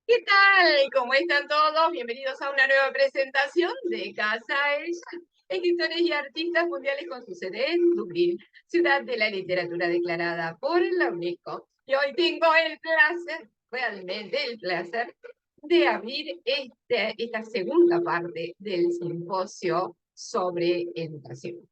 ¿Qué tal? ¿Cómo están todos? Bienvenidos a una nueva presentación de Casa Ella, escritores y artistas mundiales con su sede en Dublín, ciudad de la literatura declarada por la UNESCO. Y hoy tengo el placer, realmente el placer, de abrir esta segunda parte del simposio sobre educación.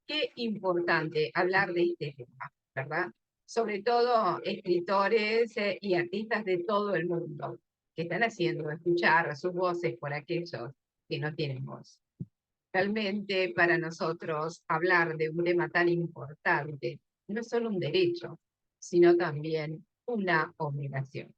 Qué importante hablar de este tema, ¿verdad? Sobre todo escritores y artistas de todo el mundo que están haciendo escuchar sus voces por aquellos que no tienen voz. Realmente para nosotros hablar de un tema tan importante no es solo un derecho, sino también una obligación.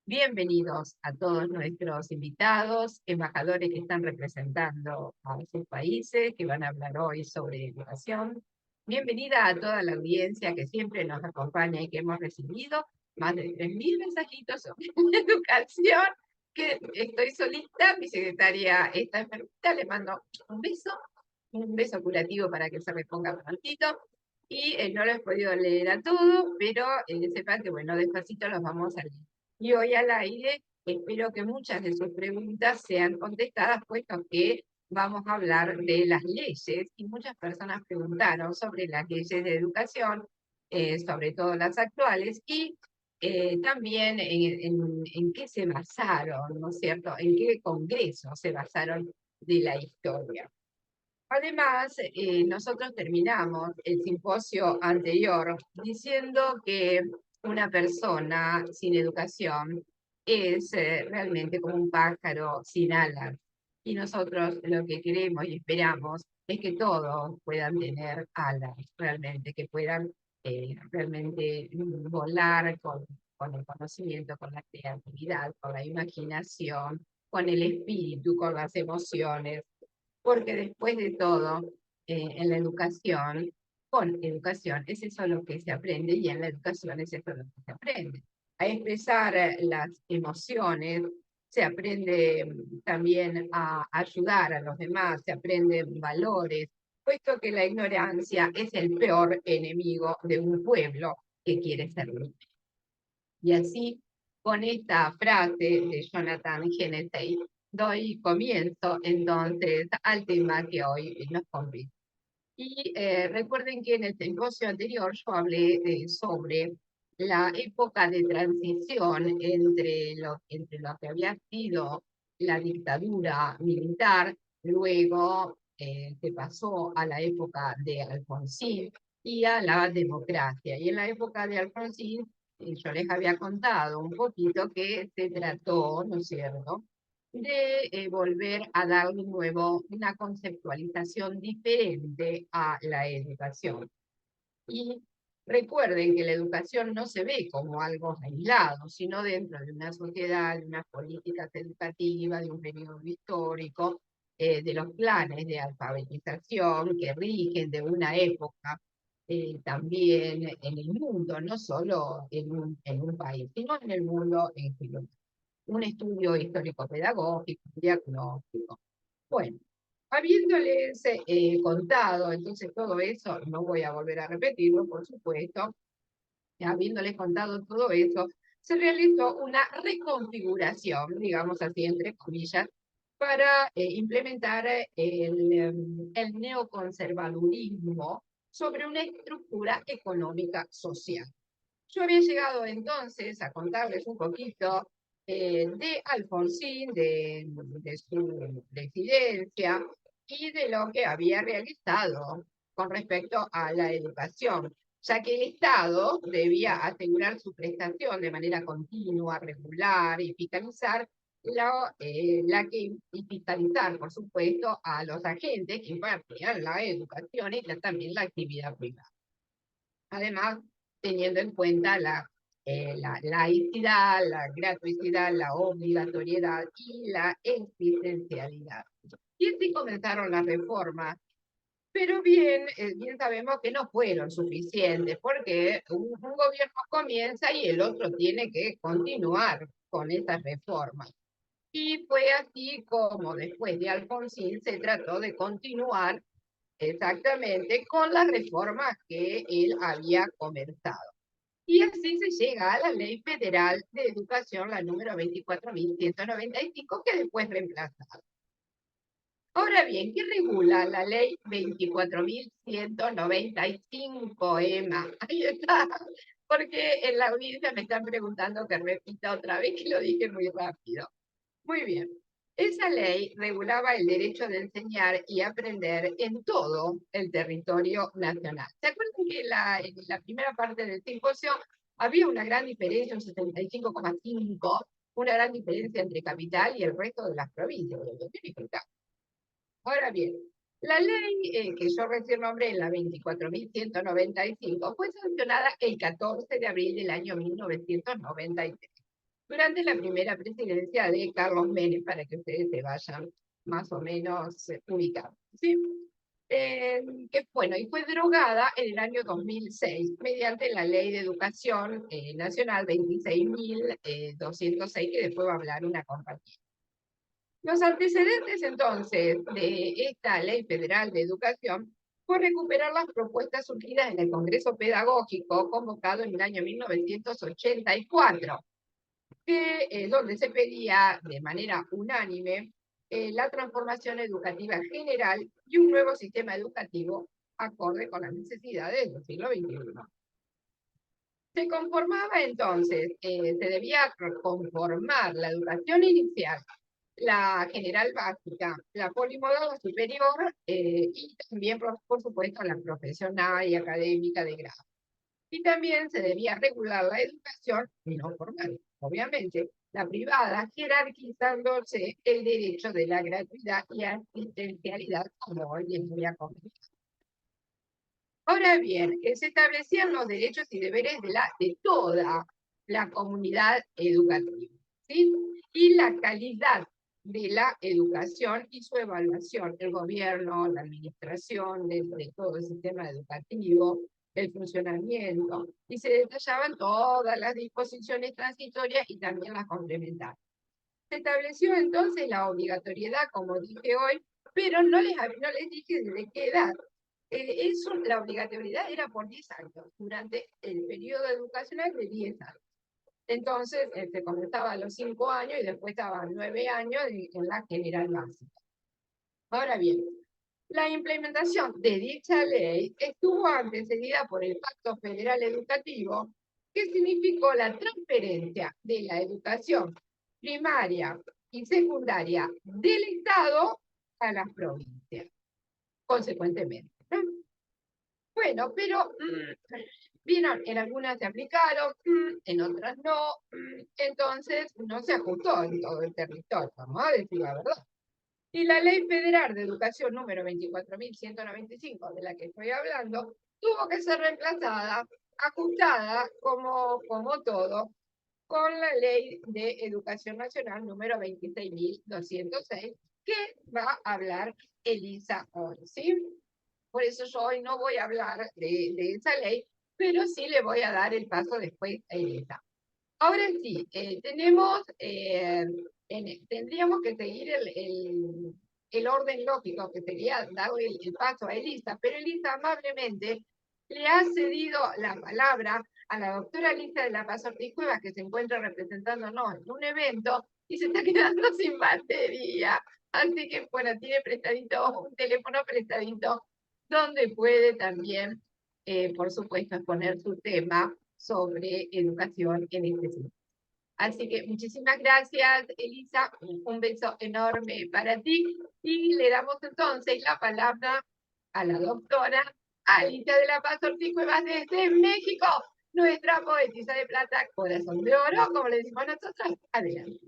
Bienvenidos a todos nuestros invitados, embajadores que están representando a sus países, que van a hablar hoy sobre educación. Bienvenida a toda la audiencia que siempre nos acompaña y que hemos recibido más de 3.000 mensajitos sobre educación, que estoy solita, mi secretaria está enfermita, le mando un beso curativo para que se reponga prontito. Y no lo he podido leer a todo, pero sepan que, bueno, despacito los vamos a leer. Y hoy al aire espero que muchas de sus preguntas sean contestadas, puesto que vamos a hablar de las leyes y muchas personas preguntaron sobre las leyes de educación, sobre todo las actuales, y también en qué se basaron, ¿no es cierto? En qué congreso se basaron de la historia. Además, nosotros terminamos el simposio anterior diciendo que una persona sin educación es realmente como un pájaro sin alas. Y nosotros lo que queremos y esperamos es que todos puedan tener alas, realmente, que puedan realmente volar con el conocimiento, con la creatividad, con la imaginación, con el espíritu, con las emociones, porque después de todo, en la educación, con educación, es eso lo que se aprende y en la educación es eso lo que se aprende. A expresar las emociones, se aprende también a ayudar a los demás, se aprenden valores, puesto que la ignorancia es el peor enemigo de un pueblo que quiere ser libre. Y así, con esta frase de Jonathan Hennessy, doy comienzo entonces al tema que hoy nos compete. Y recuerden que en el simposio anterior yo hablé sobre la época de transición entre lo que había sido la dictadura militar, luego se pasó a la época de Alfonsín y a la democracia. Y en la época de Alfonsín, yo les había contado un poquito que se trató, ¿no es cierto?, de volver a dar de nuevo una conceptualización diferente a la educación. Y recuerden que la educación no se ve como algo aislado, sino dentro de una sociedad, de unas políticas educativas, de un periodo histórico, de los planes de alfabetización que rigen de una época, también en el mundo, no solo en un país, sino en el mundo en general. Un estudio histórico-pedagógico, diagnóstico. Bueno, habiéndoles contado entonces todo eso, no voy a volver a repetirlo, por supuesto, habiéndoles contado todo eso, se realizó una reconfiguración, digamos así, entre comillas, para implementar el neoconservadurismo sobre una estructura económica social. Yo había llegado entonces a contarles un poquito de Alfonsín, de su presidencia y de lo que había realizado con respecto a la educación, ya que el Estado debía asegurar su prestación de manera continua, regular y fiscalizar y fiscalizar, por supuesto, a los agentes que impartían la educación y también la actividad privada. Además, teniendo en cuenta la laicidad, la gratuidad, la obligatoriedad y la existencialidad. Y así comenzaron las reformas, pero bien sabemos que no fueron suficientes, porque un gobierno comienza y el otro tiene que continuar con esas reformas. Y fue así como después de Alfonsín se trató de continuar exactamente con las reformas que él había comenzado. Y así se llega a la Ley Federal de Educación, la número 24.195, que después reemplazada. Ahora bien, ¿qué regula la Ley 24.195, Emma? Ahí está, porque en la audiencia me están preguntando que repita otra vez, que lo dije muy rápido. Muy bien. Esa ley regulaba el derecho de enseñar y aprender en todo el territorio nacional. ¿Se acuerdan que en la primera parte del simposio había una gran diferencia, un 75,5, una gran diferencia entre capital y el resto de las provincias? Ahora bien, la ley que yo recién nombré, la 24.195, fue sancionada el 14 de abril del año 1993, durante la primera presidencia de Carlos Menem, para que ustedes se vayan más o menos ubicados. ¿Sí? Bueno, y fue derogada en el año 2006 mediante la Ley de Educación Nacional 26.206, que después va a hablar una compañía. Los antecedentes entonces de esta Ley Federal de Educación fue recuperar las propuestas surgidas en el Congreso Pedagógico convocado en el año 1984, donde se pedía de manera unánime la transformación educativa general y un nuevo sistema educativo acorde con las necesidades del siglo XXI. Se conformaba entonces, se debía conformar la educación inicial, la general básica, la polimodal, la superior, y también, por supuesto, la profesional y académica de grado. Y también se debía regular la educación no formal, obviamente, la privada, jerarquizándose el derecho de la gratuidad y asistencialidad, como hoy les voy a comentar. Ahora bien, se establecían los derechos y deberes de toda la comunidad educativa, ¿sí? Y la calidad de la educación y su evaluación, el gobierno, la administración de todo el sistema educativo, el funcionamiento, y se detallaban todas las disposiciones transitorias y también las complementarias. Se estableció entonces la obligatoriedad, como dije hoy, pero no les dije de qué edad. La obligatoriedad era por 10 años, durante el periodo educacional de 10 años. Entonces, se comenzaba a los 5 años y después estaba 9 años en la general básica. Ahora bien, la implementación de dicha ley estuvo antecedida por el Pacto Federal Educativo, que significó la transferencia de la educación primaria y secundaria del Estado a las provincias, consecuentemente. Bueno, pero vieron, en algunas se aplicaron, en otras no, entonces no se ajustó en todo el territorio, vamos a decir la verdad. Y la Ley Federal de Educación número 24.195, de la que estoy hablando, tuvo que ser reemplazada, ajustada, como todo, con la Ley de Educación Nacional número 26.206, que va a hablar Elisa hoy, ¿sí? Por eso yo hoy no voy a hablar de esa ley, pero sí le voy a dar el paso después a Elisa. Ahora sí, tendríamos que seguir el orden lógico, que sería darle el paso a Elisa, pero Elisa amablemente le ha cedido la palabra a la doctora Elisa de la Paz Ortiz Cuevas, que se encuentra representándonos en un evento y se está quedando sin batería. Así que, bueno, tiene prestadito, un teléfono prestadito, donde puede también, por supuesto, exponer su tema sobre educación en este sentido. Así que muchísimas gracias, Elisa. Un beso enorme para ti. Y le damos entonces la palabra a la doctora Alita de la Paz Ortiz Cuevas desde México, nuestra poetisa de plata, corazón de oro, como le decimos nosotros. Adelante.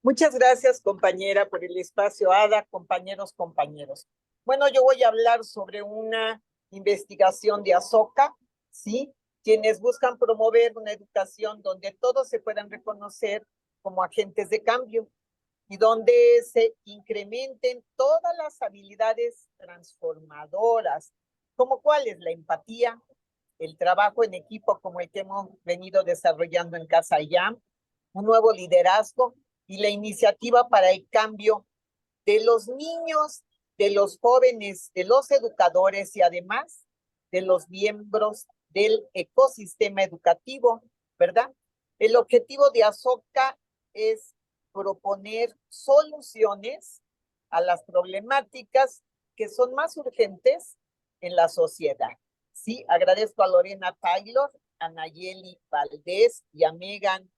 Muchas gracias, compañera, por el espacio, Ada, compañeros. Bueno, yo voy a hablar sobre una investigación de Azoka, ¿sí? Quienes buscan promover una educación donde todos se puedan reconocer como agentes de cambio y donde se incrementen todas las habilidades transformadoras, como cuál es la empatía, el trabajo en equipo como el que hemos venido desarrollando en Casa IAM, un nuevo liderazgo y la iniciativa para el cambio de los niños, de los jóvenes, de los educadores y además de los miembros del ecosistema educativo, ¿verdad? El objetivo de Azoka es proponer soluciones a las problemáticas que son más urgentes en la sociedad. Sí, agradezco a Lorena Taylor, a Nayeli Valdés y a Megan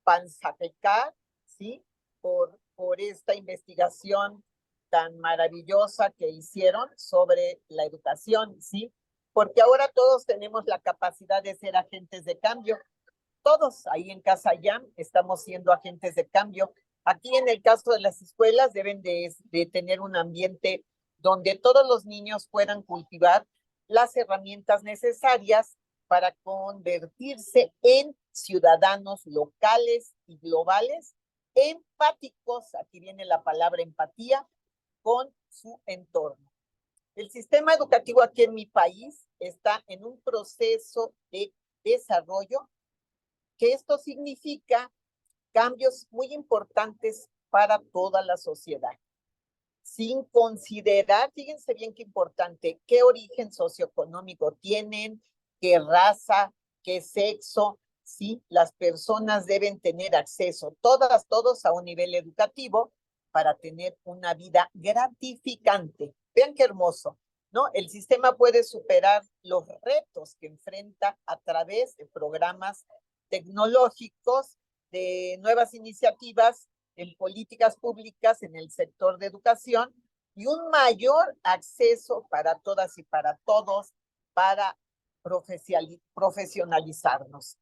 Panzapecar, ¿sí? Por esta investigación tan maravillosa que hicieron sobre la educación, ¿sí? Porque ahora todos tenemos la capacidad de ser agentes de cambio. Todos ahí en Casa YAM estamos siendo agentes de cambio. Aquí en el caso de las escuelas deben de tener un ambiente donde todos los niños puedan cultivar las herramientas necesarias para convertirse en ciudadanos locales y globales, empáticos, aquí viene la palabra empatía, con su entorno. El sistema educativo aquí en mi país está en un proceso de desarrollo, que esto significa cambios muy importantes para toda la sociedad, sin considerar, fíjense bien qué importante, qué origen socioeconómico tienen, qué raza, qué sexo, ¿sí? Las personas deben tener acceso, todos a un nivel educativo para tener una vida gratificante. Vean qué hermoso, ¿no? El sistema puede superar los retos que enfrenta a través de programas tecnológicos, de nuevas iniciativas en políticas públicas en el sector de educación y un mayor acceso para todas y para todos para profesionalizarnos.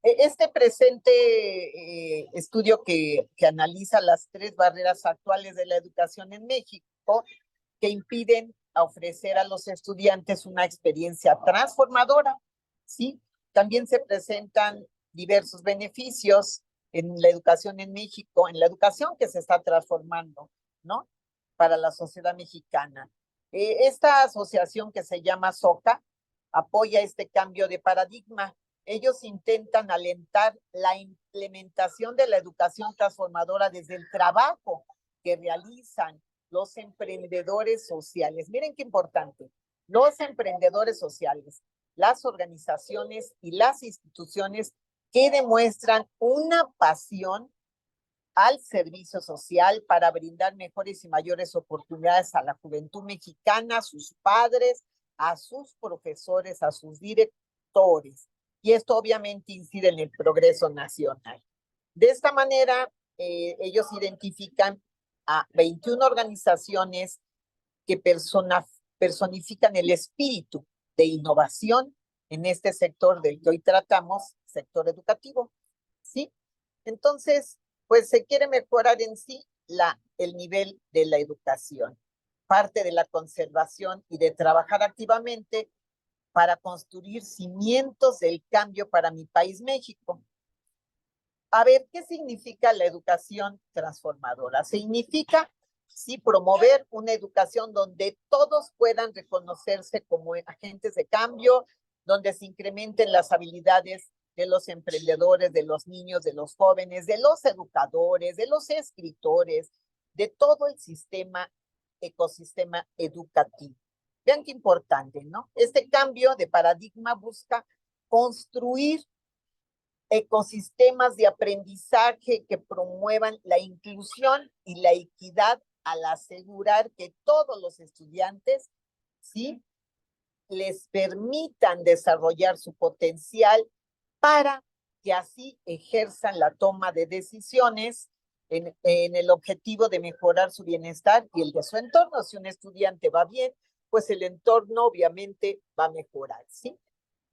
Este presente estudio que analiza las 3 barreras actuales de la educación en México que impiden ofrecer a los estudiantes una experiencia transformadora, ¿sí? También se presentan diversos beneficios en la educación en México, en la educación que se está transformando, ¿no? Para la sociedad mexicana. Esta asociación que se llama SOCA apoya este cambio de paradigma. Ellos intentan alentar la implementación de la educación transformadora desde el trabajo que realizan los emprendedores sociales. Miren qué importante. Los emprendedores sociales, las organizaciones y las instituciones que demuestran una pasión al servicio social para brindar mejores y mayores oportunidades a la juventud mexicana, a sus padres, a sus profesores, a sus directores. Y esto obviamente incide en el progreso nacional. De esta manera, ellos identifican a 21 organizaciones que personifican el espíritu de innovación en este sector del que hoy tratamos, sector educativo, ¿sí? Entonces, pues se quiere mejorar en sí el nivel de la educación, parte de la conservación y de trabajar activamente para construir cimientos del cambio para mi país, México. A ver, ¿qué significa la educación transformadora? Significa, sí, promover una educación donde todos puedan reconocerse como agentes de cambio, donde se incrementen las habilidades de los emprendedores, de los niños, de los jóvenes, de los educadores, de los escritores, de todo el ecosistema educativo. Vean qué importante, ¿no? Este cambio de paradigma busca construir ecosistemas de aprendizaje que promuevan la inclusión y la equidad al asegurar que todos los estudiantes, ¿sí?, les permitan desarrollar su potencial para que así ejerzan la toma de decisiones en el objetivo de mejorar su bienestar y el de su entorno. Si un estudiante va bien, pues el entorno obviamente va a mejorar, ¿sí?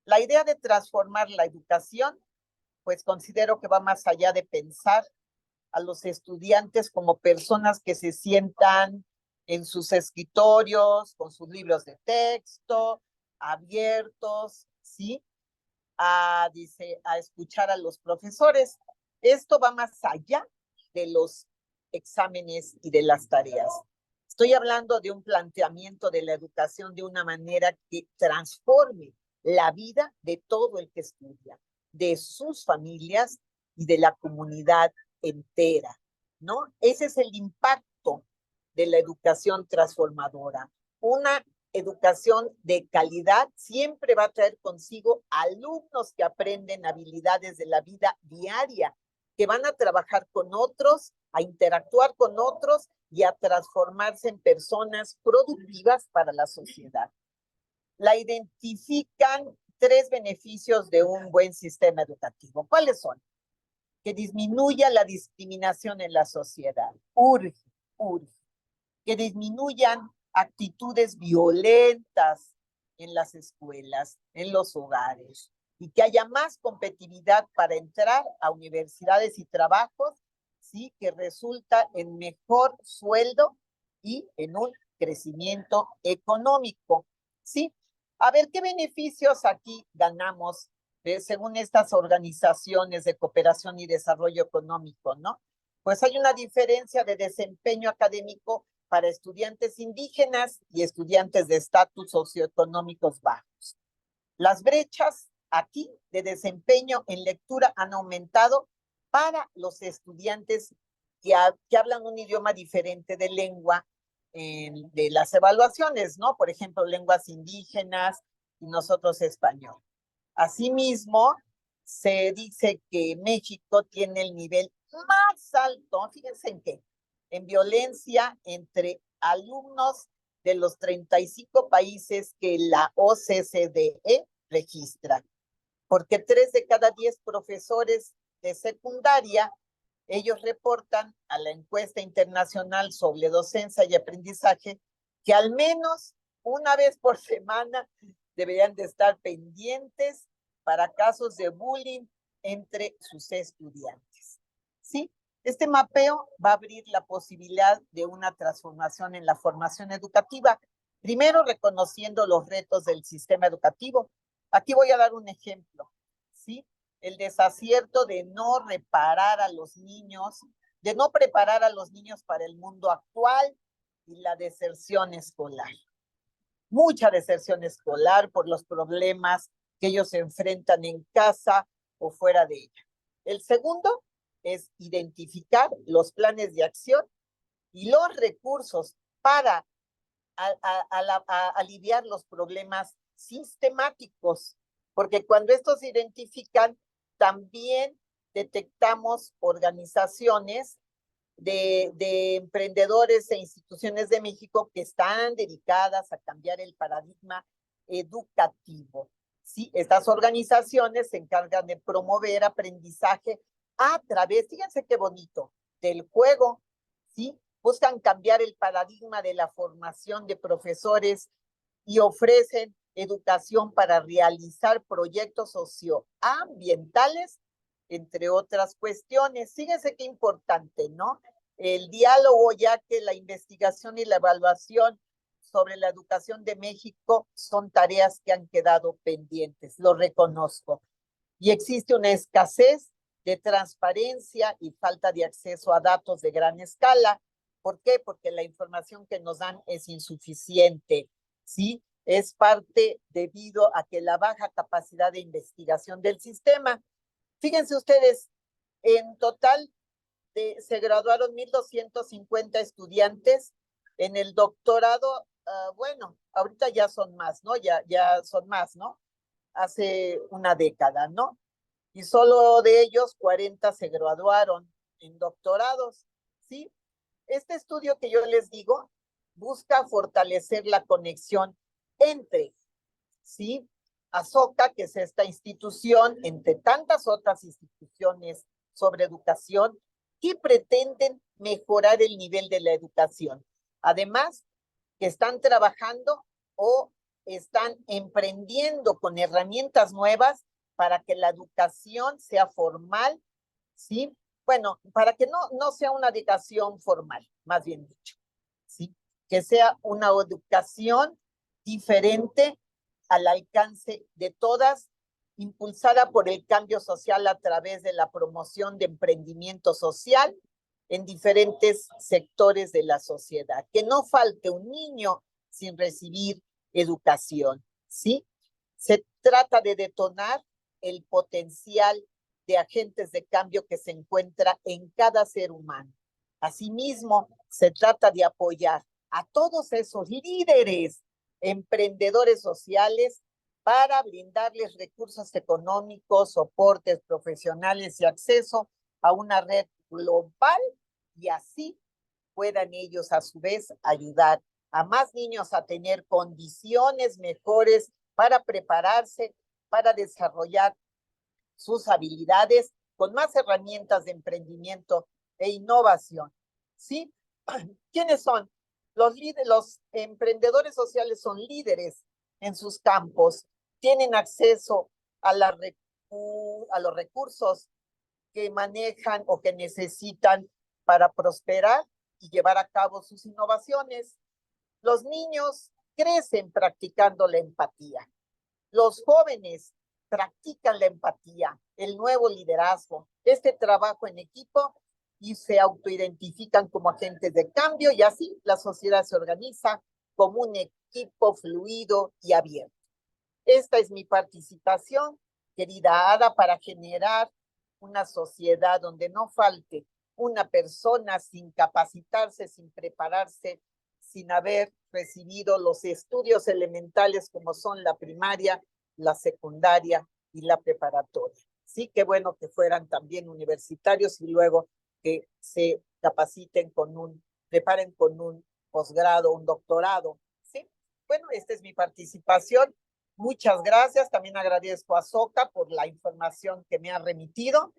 La idea de transformar la educación, pues considero que va más allá de pensar a los estudiantes como personas que se sientan en sus escritorios, con sus libros de texto, abiertos, ¿sí? A escuchar a los profesores. Esto va más allá de los exámenes y de las tareas. Estoy hablando de un planteamiento de la educación de una manera que transforme la vida de todo el que estudia, de sus familias y de la comunidad entera, ¿no? Ese es el impacto de la educación transformadora. Una educación de calidad siempre va a traer consigo alumnos que aprenden habilidades de la vida diaria, que van a trabajar con otros, a interactuar con otros y a transformarse en personas productivas para la sociedad. La identifican 3 beneficios de un buen sistema educativo. ¿Cuáles son? Que disminuya la discriminación en la sociedad. Urge. Que disminuyan actitudes violentas en las escuelas, en los hogares, y que haya más competitividad para entrar a universidades y trabajos, sí, que resulta en mejor sueldo y en un crecimiento económico, ¿sí? A ver, ¿qué beneficios aquí ganamos según estas organizaciones de cooperación y desarrollo económico, ¿no? Pues hay una diferencia de desempeño académico para estudiantes indígenas y estudiantes de estatus socioeconómicos bajos. Las brechas aquí de desempeño en lectura han aumentado para los estudiantes que hablan un idioma diferente de lengua de las evaluaciones, ¿no? Por ejemplo, lenguas indígenas y nosotros español. Asimismo, se dice que México tiene el nivel más alto, fíjense en qué, en violencia entre alumnos de los 35 países que la OCDE registra, porque 3 de cada 10 profesores de secundaria, ellos reportan a la encuesta internacional sobre docencia y aprendizaje que al menos una vez por semana deberían de estar pendientes para casos de bullying entre sus estudiantes. ¿Sí? Este mapeo va a abrir la posibilidad de una transformación en la formación educativa, primero reconociendo los retos del sistema educativo. Aquí voy a dar un ejemplo, ¿sí? El desacierto de no reparar a los niños, de no preparar a los niños para el mundo actual y la deserción escolar. Mucha deserción escolar por los problemas que ellos se enfrentan en casa o fuera de ella. El segundo es identificar los planes de acción y los recursos para aliviar los problemas sistemáticos, porque cuando estos se identifican, también detectamos organizaciones de emprendedores e instituciones de México que están dedicadas a cambiar el paradigma educativo. Sí, estas organizaciones se encargan de promover aprendizaje a través, fíjense qué bonito, del juego, ¿sí? Buscan cambiar el paradigma de la formación de profesores y ofrecen educación para realizar proyectos socioambientales, entre otras cuestiones. Fíjense qué importante, ¿no? El diálogo, ya que la investigación y la evaluación sobre la educación de México son tareas que han quedado pendientes, lo reconozco. Y existe una escasez de transparencia y falta de acceso a datos de gran escala. ¿Por qué? Porque la información que nos dan es insuficiente, ¿sí? Es parte debido a que la baja capacidad de investigación del sistema. Fíjense ustedes, en total se graduaron 1,250 estudiantes. En el doctorado, bueno, ahorita ya son más, ¿no? Ya son más, ¿no? Hace una década, ¿no? Y solo de ellos 40 se graduaron en doctorados, ¿sí? Este estudio que yo les digo busca fortalecer la conexión entre, ¿sí? Azoka, que es esta institución, entre tantas otras instituciones sobre educación, que pretenden mejorar el nivel de la educación. Además, que están trabajando o están emprendiendo con herramientas nuevas para que la educación sea formal, ¿sí? Bueno, para que no sea una educación formal, más bien dicho, ¿sí? Que sea una educación diferente al alcance de todas, impulsada por el cambio social a través de la promoción de emprendimiento social en diferentes sectores de la sociedad. Que no falte un niño sin recibir educación, ¿sí? Se trata de detonar el potencial de agentes de cambio que se encuentra en cada ser humano. Asimismo, se trata de apoyar a todos esos líderes emprendedores sociales para brindarles recursos económicos, soportes profesionales y acceso a una red global y así puedan ellos a su vez ayudar a más niños a tener condiciones mejores para prepararse, para desarrollar sus habilidades con más herramientas de emprendimiento e innovación. ¿Sí? ¿Quiénes son? Los emprendedores sociales son líderes en sus campos, tienen acceso a los recursos que manejan o que necesitan para prosperar y llevar a cabo sus innovaciones. Los niños crecen practicando la empatía. Los jóvenes practican la empatía, el nuevo liderazgo, este trabajo en equipo y se autoidentifican como agentes de cambio y así la sociedad se organiza como un equipo fluido y abierto. Esta es mi participación, querida Ada, para generar una sociedad donde no falte una persona sin capacitarse, sin prepararse, sin haber recibido los estudios elementales como son la primaria, la secundaria y la preparatoria. Sí, qué bueno que fueran también universitarios y luego que se capaciten preparen con un posgrado, un doctorado. ¿Sí? Bueno, esta es mi participación. Muchas gracias. También agradezco a Soca por la información que me ha remitido.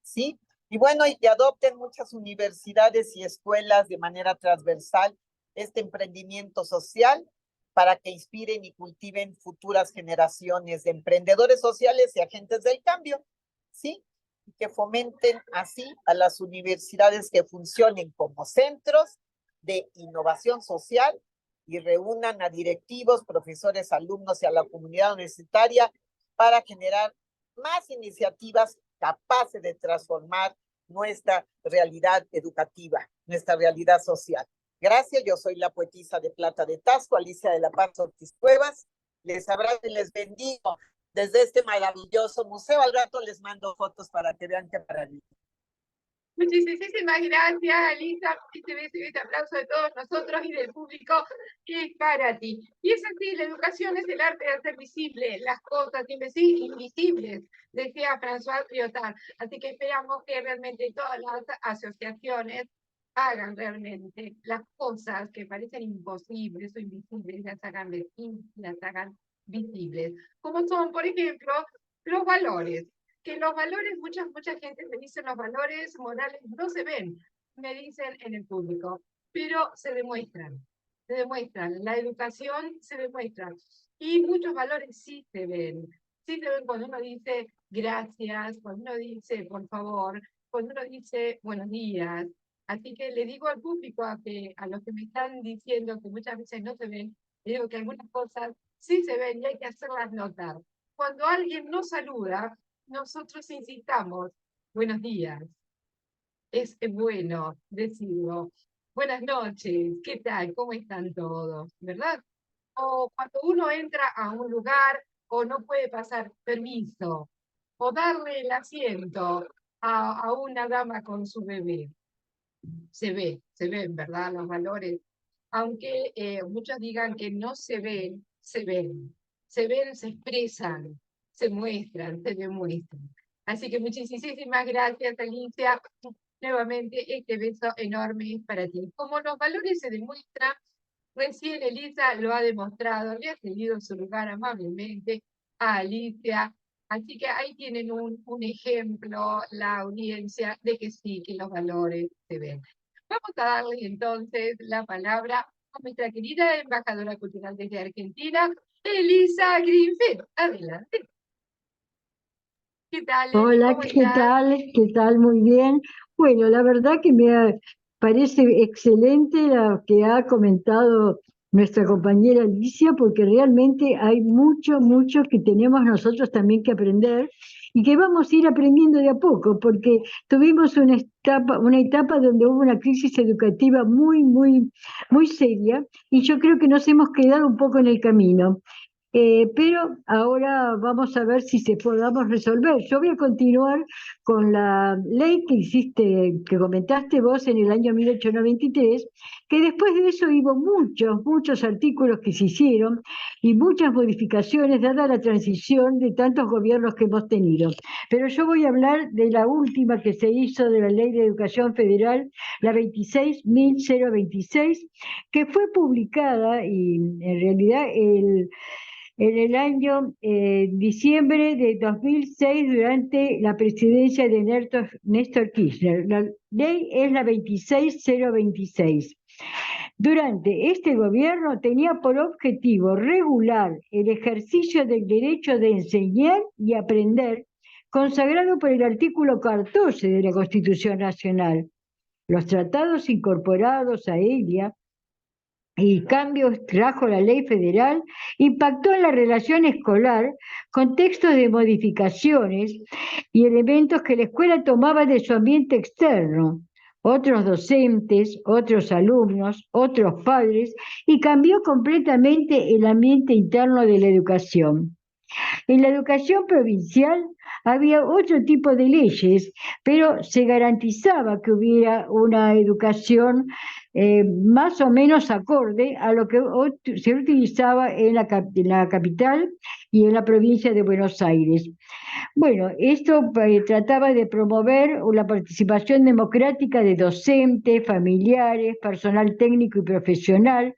¿Sí? Y bueno, y que adopten muchas universidades y escuelas de manera transversal este emprendimiento social para que inspiren y cultiven futuras generaciones de emprendedores sociales y agentes del cambio, ¿sí? Y que fomenten así a las universidades que funcionen como centros de innovación social y reúnan a directivos, profesores, alumnos y a la comunidad universitaria para generar más iniciativas capaces de transformar nuestra realidad educativa, nuestra realidad social. Gracias, yo soy la poetisa de Plata de Tasco, Alicia de la Paz Ortiz Cuevas. Les abrazo y les bendigo desde este maravilloso museo. Al rato les mando fotos para que vean qué maravilla. Muchísimas gracias, Alisa, por este beso y este aplauso de todos nosotros y del público que es para ti. Y es así, la educación es el arte de hacer visibles las cosas invisibles, decía François Lyotard. Así que esperamos que realmente todas las asociaciones hagan realmente las cosas que parecen imposibles o invisibles, las hagan visibles. Como son, por ejemplo, los valores. Que los valores, mucha gente me dice los valores morales no se ven, me dicen en el público, pero se demuestran, la educación se demuestra. Y muchos valores sí se ven cuando uno dice gracias, cuando uno dice por favor, cuando uno dice buenos días. Así que le digo al público, a los que me están diciendo que muchas veces no se ven, le digo que algunas cosas sí se ven y hay que hacerlas notar. Cuando alguien nos saluda, nosotros insistamos, buenos días, es bueno decirlo, buenas noches, ¿qué tal? ¿Cómo están todos? ¿Verdad? O cuando uno entra a un lugar o no puede pasar permiso, o darle el asiento a una dama con su bebé. Se ven, ¿verdad? Los valores. Aunque muchos digan que no se ven, se ven. Se ven, se expresan, se muestran, se demuestran. Así que muchísimas gracias, Alicia. Nuevamente, este beso enorme es para ti. Como los valores se demuestran, recién Elisa lo ha demostrado, le ha cedido su lugar amablemente a Alicia. Así que ahí tienen un ejemplo, la audiencia, de que sí, que los valores se ven. Vamos a darle entonces la palabra a nuestra querida embajadora cultural desde Argentina, Elisa Greenfield. Adelante. ¿Qué tal, Eli? Hola, ¿Cómo ¿qué estás? tal? ¿Qué tal? Muy bien. Bueno, la verdad que parece excelente lo que ha comentado nuestra compañera Alicia, porque realmente hay mucho que tenemos nosotros también que aprender y que vamos a ir aprendiendo de a poco, porque tuvimos una etapa donde hubo una crisis educativa muy seria y yo creo que nos hemos quedado un poco en el camino. pero ahora vamos a ver si se podamos resolver. Yo voy a continuar con la ley que hiciste, que comentaste vos en el año 1893, que después de eso hubo muchos artículos que se hicieron y muchas modificaciones dada la transición de tantos gobiernos que hemos tenido. Pero yo voy a hablar de la última que se hizo de la Ley de Educación Federal, la 26.026, que fue publicada y en realidad en el año diciembre de 2006 durante la presidencia de Néstor Kirchner. La ley es la 26.026. Durante este gobierno tenía por objetivo regular el ejercicio del derecho de enseñar y aprender, consagrado por el artículo 14 de la Constitución Nacional. Los tratados incorporados a ella y cambios trajo la ley federal, impactó en la relación escolar, contextos de modificaciones y elementos que la escuela tomaba de su ambiente externo, otros docentes, otros alumnos, otros padres, y cambió completamente el ambiente interno de la educación. En la educación provincial había otro tipo de leyes, pero se garantizaba que hubiera una educación más o menos acorde a lo que se utilizaba en la capital y en la provincia de Buenos Aires. Bueno, esto trataba de promover la participación democrática de docentes, familiares, personal técnico y profesional,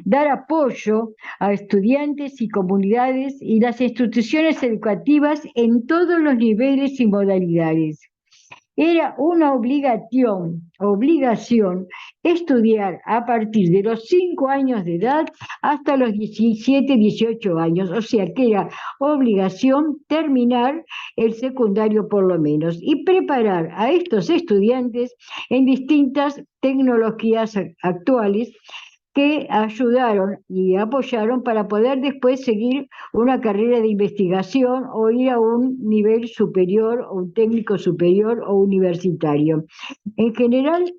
dar apoyo a estudiantes y comunidades y las instituciones educativas en todos los niveles y modalidades. Era una obligación estudiar a partir de los 5 años de edad hasta los 17, 18 años, o sea que era obligación terminar el secundario por lo menos y preparar a estos estudiantes en distintas tecnologías actuales que ayudaron y apoyaron para poder después seguir una carrera de investigación o ir a un nivel superior, o un técnico superior o universitario. En general,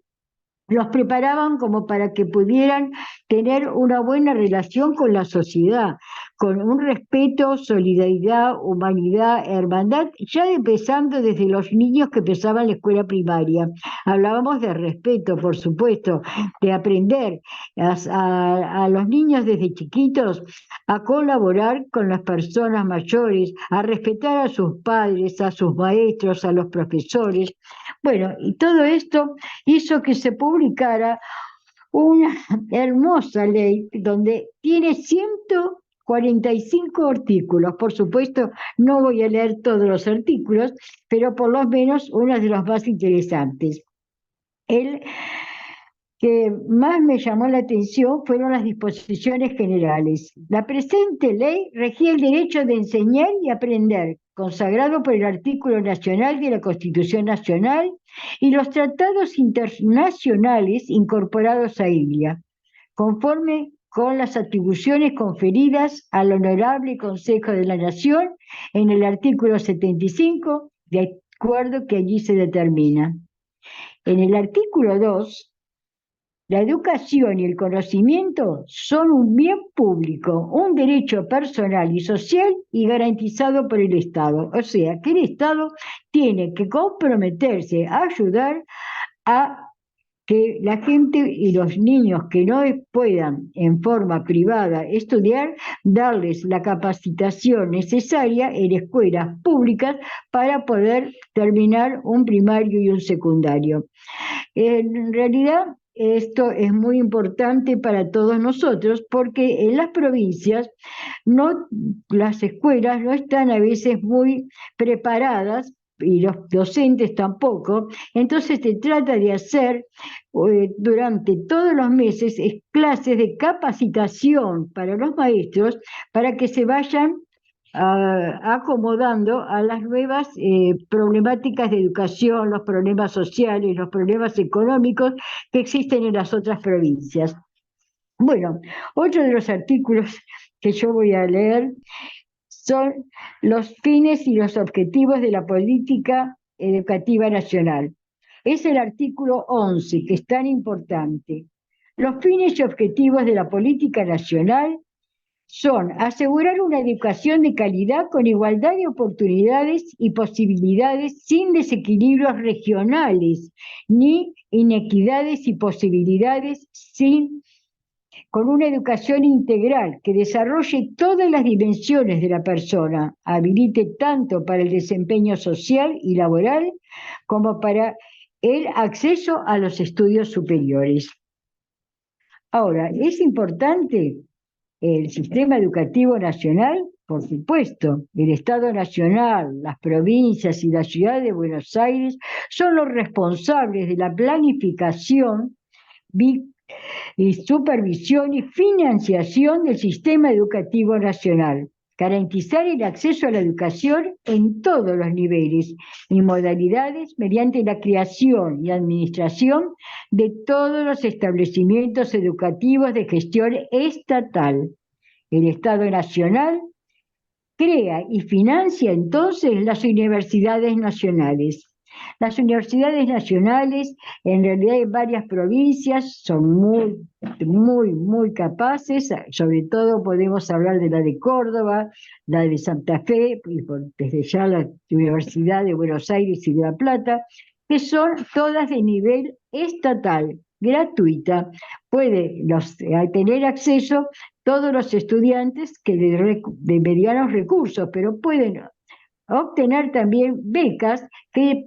los preparaban como para que pudieran tener una buena relación con la sociedad, con un respeto, solidaridad, humanidad, hermandad, ya empezando desde los niños que empezaban la escuela primaria. Hablábamos de respeto, por supuesto, de aprender a los niños desde chiquitos a colaborar con las personas mayores, a respetar a sus padres, a sus maestros, a los profesores. Bueno, y todo esto hizo que se publicara una hermosa ley donde tiene 145 artículos. Por supuesto, no voy a leer todos los artículos, pero por lo menos uno de los más interesantes. El que más me llamó la atención fueron las disposiciones generales. La presente ley regía el derecho de enseñar y aprender, consagrado por el artículo nacional de la Constitución Nacional y los tratados internacionales incorporados a ella, conforme con las atribuciones conferidas al Honorable Consejo de la Nación en el artículo 75, de acuerdo que allí se determina. En el artículo 2, la educación y el conocimiento son un bien público, un derecho personal y social y garantizado por el Estado. O sea, que el Estado tiene que comprometerse a ayudar a que la gente y los niños que no puedan en forma privada estudiar, darles la capacitación necesaria en escuelas públicas para poder terminar un primario y un secundario. En realidad, esto es muy importante para todos nosotros porque en las provincias las escuelas no están a veces muy preparadas y los docentes tampoco, entonces se trata de hacer durante todos los meses clases de capacitación para los maestros para que se vayan acomodando a las nuevas problemáticas de educación, los problemas sociales, los problemas económicos que existen en las otras provincias. Bueno, otro de los artículos que yo voy a leer son los fines y los objetivos de la política educativa nacional. Es el artículo 11, que es tan importante. Los fines y objetivos de la política nacional son asegurar una educación de calidad con igualdad de oportunidades y posibilidades sin desequilibrios regionales, ni inequidades y posibilidades con una educación integral que desarrolle todas las dimensiones de la persona, habilite tanto para el desempeño social y laboral como para el acceso a los estudios superiores. Ahora, ¿es importante el sistema educativo nacional? Por supuesto, el Estado Nacional, las provincias y la Ciudad de Buenos Aires son los responsables de la planificación y supervisión y financiación del sistema educativo nacional. Garantizar el acceso a la educación en todos los niveles y modalidades mediante la creación y administración de todos los establecimientos educativos de gestión estatal. El Estado Nacional crea y financia entonces las universidades nacionales. Las universidades nacionales, en realidad en varias provincias, son muy capaces, sobre todo podemos hablar de la de Córdoba, la de Santa Fe, y desde ya la Universidad de Buenos Aires y de La Plata, que son todas de nivel estatal, gratuita. Pueden tener acceso todos los estudiantes que de medianos recursos, pero pueden obtener también becas que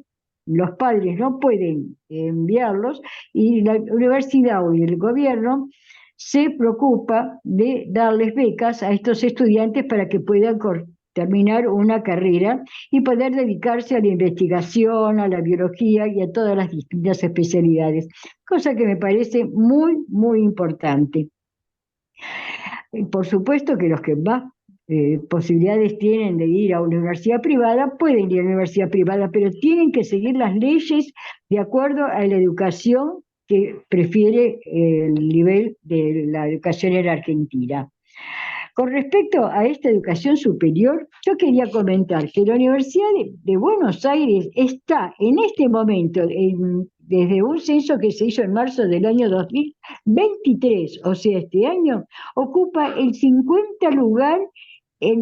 los padres no pueden enviarlos y la universidad o el gobierno se preocupa de darles becas a estos estudiantes para que puedan terminar una carrera y poder dedicarse a la investigación, a la biología y a todas las distintas especialidades, cosa que me parece muy importante. Por supuesto que los que más posibilidades tienen de ir a una universidad privada, pueden ir a una universidad privada, pero tienen que seguir las leyes de acuerdo a la educación que prefiere el nivel de la educación en Argentina. Con respecto a esta educación superior, yo quería comentar que la Universidad de Buenos Aires está en este momento, desde un censo que se hizo en marzo del año 2023, o sea, este año, ocupa el 50 lugar en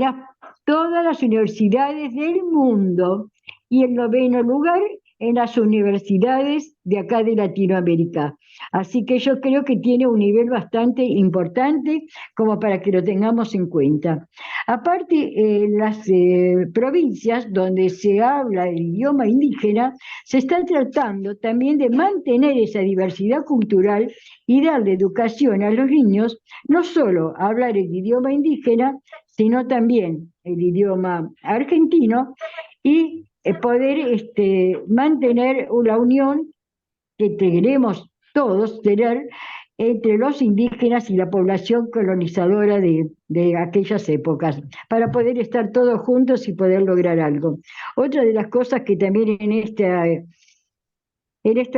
todas las universidades del mundo y el 9º lugar en las universidades de acá de Latinoamérica. Así que yo creo que tiene un nivel bastante importante como para que lo tengamos en cuenta. Aparte, en las provincias donde se habla el idioma indígena, se está tratando también de mantener esa diversidad cultural y darle educación a los niños, no solo a hablar el idioma indígena, sino también el idioma argentino y poder mantener una unión que queremos todos tener entre los indígenas y la población colonizadora de aquellas épocas, para poder estar todos juntos y poder lograr algo. Otra de las cosas que también en esta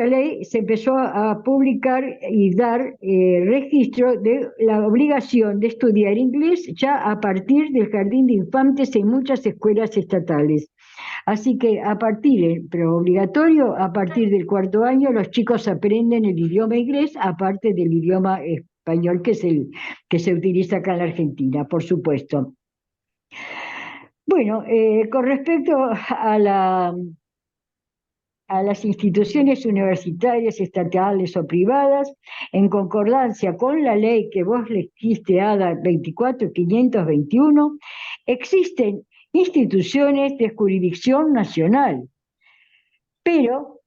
ley se empezó a publicar y dar registro de la obligación de estudiar inglés ya a partir del jardín de infantes en muchas escuelas estatales. Así que pero obligatorio, a partir del 4º año los chicos aprenden el idioma inglés, aparte del idioma español que es el que se utiliza acá en la Argentina, por supuesto. Bueno, con respecto a las instituciones universitarias, estatales o privadas, en concordancia con la ley que vos le dijiste, Ada, 24.521, existen instituciones de jurisdicción nacional, pero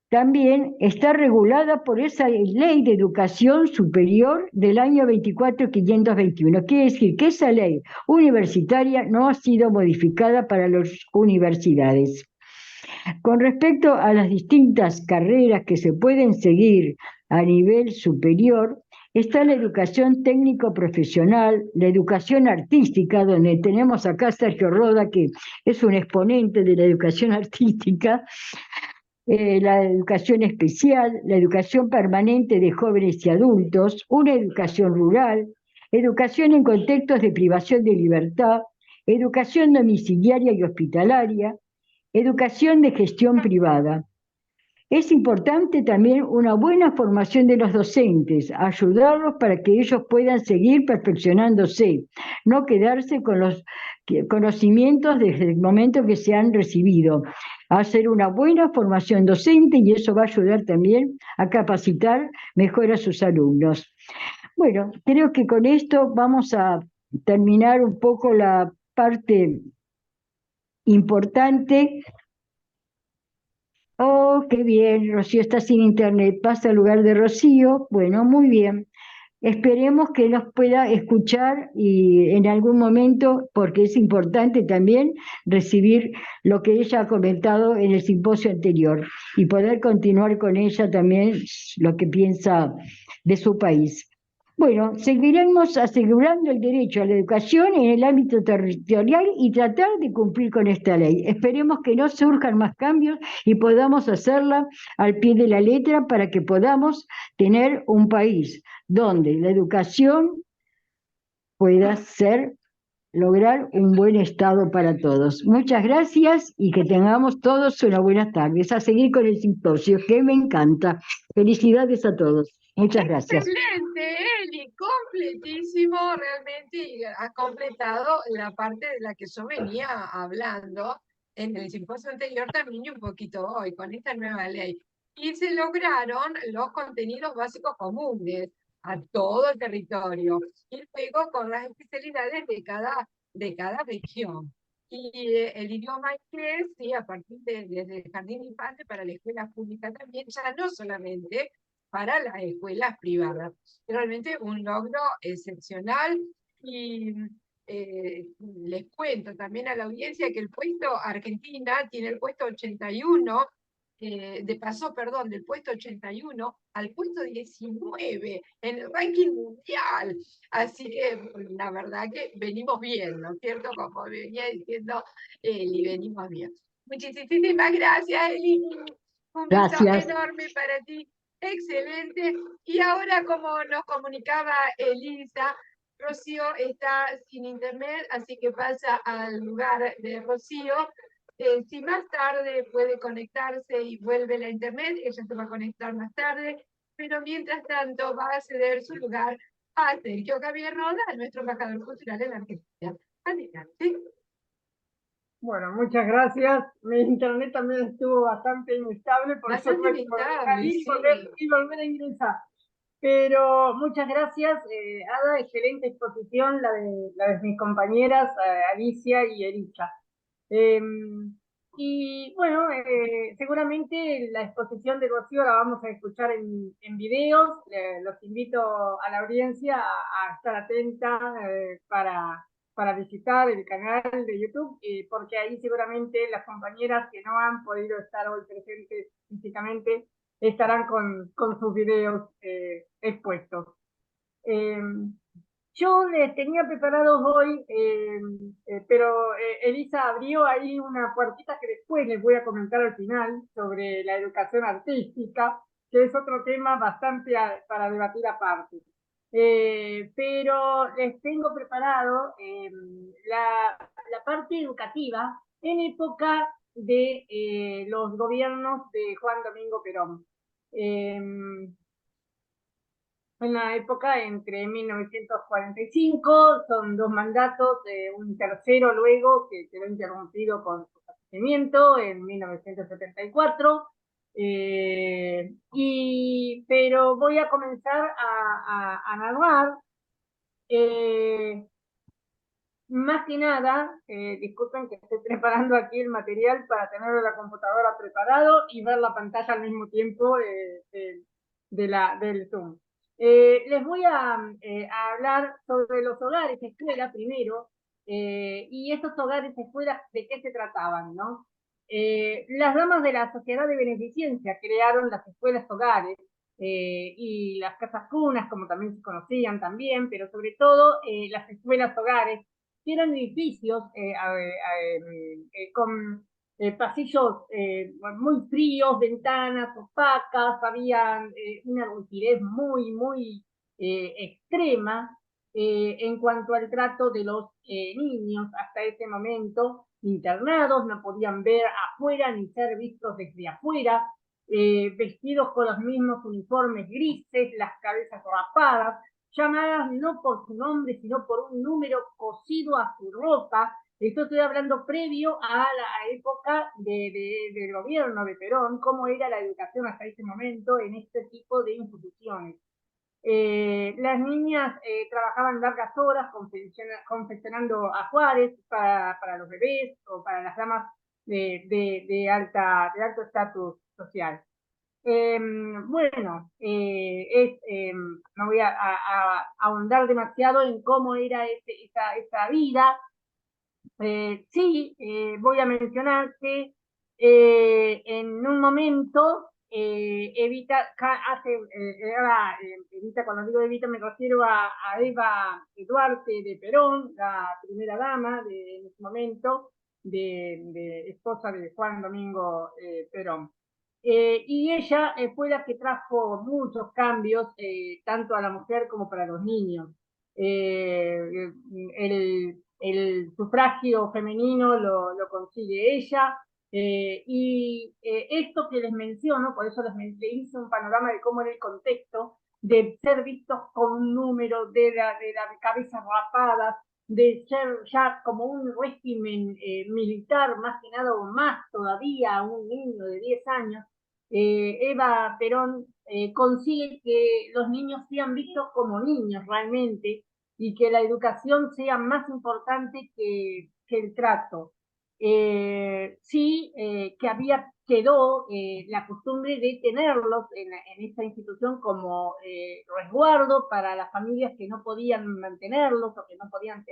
también está regulada por esa ley de educación superior del año 24.521. Quiere decir que esa ley universitaria no ha sido modificada para las universidades. Con respecto a las distintas carreras que se pueden seguir a nivel superior, está la educación técnico-profesional, la educación artística, donde tenemos acá a Sergio Roda, que es un exponente de la educación artística, la educación especial, la educación permanente de jóvenes y adultos, una educación rural, educación en contextos de privación de libertad, educación domiciliaria y hospitalaria, educación de gestión privada. Es importante también una buena formación de los docentes, ayudarlos para que ellos puedan seguir perfeccionándose, no quedarse con los conocimientos desde el momento que se han recibido. Hacer una buena formación docente y eso va a ayudar también a capacitar mejor a sus alumnos. Bueno, creo que con esto vamos a terminar un poco la parte importante. Oh, qué bien, Rocío está sin internet, pasa al lugar de Rocío. Bueno, muy bien. Esperemos que nos pueda escuchar y en algún momento, porque es importante también recibir lo que ella ha comentado en el simposio anterior y poder continuar con ella también lo que piensa de su país. Bueno, seguiremos asegurando el derecho a la educación en el ámbito territorial y tratar de cumplir con esta ley. Esperemos que no surjan más cambios y podamos hacerla al pie de la letra para que podamos tener un país donde la educación pueda lograr un buen estado para todos. Muchas gracias y que tengamos todos una buena tarde. A seguir con el simposio, que me encanta. Felicidades a todos. Muchas gracias. Excelente, Eli, completísimo, realmente, y has completado la parte de la que yo venía hablando en el simposio anterior también y un poquito hoy, con esta nueva ley. Y se lograron los contenidos básicos comunes a todo el territorio, y luego con las especialidades de cada región. Y el idioma inglés, sí, a partir desde el jardín de infantes para la escuela pública también, ya no solamente para las escuelas privadas. Realmente un logro excepcional y les cuento también a la audiencia que el puesto Argentina tiene el puesto 81, perdón, del puesto 81 al puesto 19 en el ranking mundial. Así que la verdad que venimos bien, ¿no es cierto? Como venía diciendo Eli, venimos bien. Muchísimas gracias, Eli. Un beso Gracias. enorme para ti. Excelente. Y ahora, como nos comunicaba Elisa, Rocío está sin internet, así que pasa al lugar de Rocío. Si más tarde puede conectarse y vuelve la internet, ella se va a conectar más tarde, pero mientras tanto va a ceder su lugar a Sergio Javier Roda, nuestro embajador cultural en la Argentina. Adelante. Bueno, muchas gracias. Mi internet también estuvo bastante inestable, por eso Bastante tuve que inestable, salir sí. y volver a ingresar. Pero muchas gracias, Ada, excelente exposición, la de mis compañeras, Alicia y Erika. Y bueno, seguramente la exposición de Rocío la vamos a escuchar en videos. Los invito a la audiencia a estar atenta para visitar el canal de YouTube, porque ahí seguramente las compañeras que no han podido estar hoy presentes físicamente estarán con sus videos expuestos. Yo les tenía preparados hoy, pero Elisa abrió ahí una puertita que después les voy a comentar al final sobre la educación artística, que es otro tema bastante para debatir aparte. Pero les tengo preparado la parte educativa en época de los gobiernos de Juan Domingo Perón. En la época entre 1945, son dos mandatos, un tercero luego que quedó interrumpido con su fallecimiento en 1974. Pero voy a comenzar a narrar. Más que nada, disculpen que estoy preparando aquí el material para tenerlo en la computadora preparado y ver la pantalla al mismo tiempo del Zoom. Les voy a hablar sobre los hogares escuela primero, y estos hogares escuelas, ¿de qué se trataban, no? Las damas de la Sociedad de Beneficencia crearon las escuelas hogares, y las casas cunas, como también se conocían también, pero sobre todo las escuelas hogares, que eran edificios con pasillos muy fríos, ventanas opacas, había una rigidez muy extrema en cuanto al trato de los niños hasta ese momento internados, no podían ver afuera ni ser vistos desde afuera. vestidos con los mismos uniformes grises, las cabezas rapadas, llamadas no por su nombre, sino por un número cosido a su ropa. Esto estoy hablando previo a la época del gobierno de Perón, cómo era la educación hasta ese momento en este tipo de instituciones. Las niñas trabajaban largas horas confeccionando ajuares para los bebés o para las damas de alto estatus social. Bueno, no voy a ahondar demasiado en cómo era esa vida. Sí, voy a mencionar que en un momento Evita hace, Evita, cuando digo Evita me refiero a Eva Duarte de Perón, la primera dama en ese momento, de esposa de Juan Domingo Perón. Y ella fue la que trajo muchos cambios, tanto a la mujer como para los niños. El sufragio femenino lo consigue ella, y esto que les menciono, por eso les hice un panorama de cómo era el contexto, de ser vistos con un número, de la cabeza rapada, de ser ya como un régimen militar, más que nada, o más todavía, un niño de 10 años, Eva Perón consigue que los niños sean vistos como niños realmente, y que la educación sea más importante que el trato. Sí, que quedó la costumbre de tenerlos en esta institución como resguardo para las familias que no podían mantenerlos o que no podían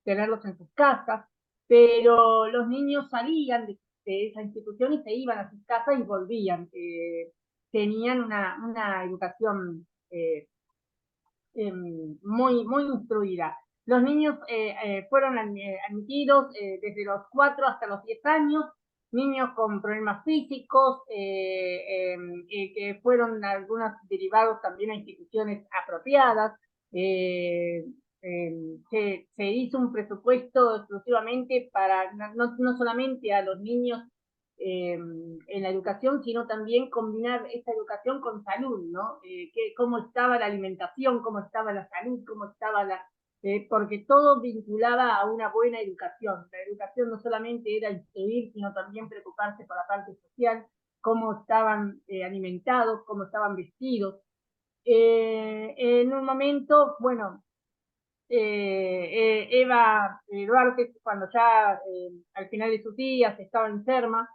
tenerlos en sus casas, pero los niños salían de esa institución y se iban a sus casas y volvían. Tenían una educación muy instruida. Los niños fueron admitidos desde los 4 hasta los 10 años, niños con problemas físicos, que fueron algunos derivados también a instituciones apropiadas. Se hizo un presupuesto exclusivamente para no solamente a los niños en la educación, sino también combinar esta educación con salud, ¿no? Cómo estaba la alimentación, cómo estaba la salud, cómo estaba porque todo vinculaba a una buena educación. La educación no solamente era instruir, sino también preocuparse por la parte social, cómo estaban alimentados, cómo estaban vestidos. En un momento, bueno, Eva Duarte, cuando ya al final de sus días estaba enferma,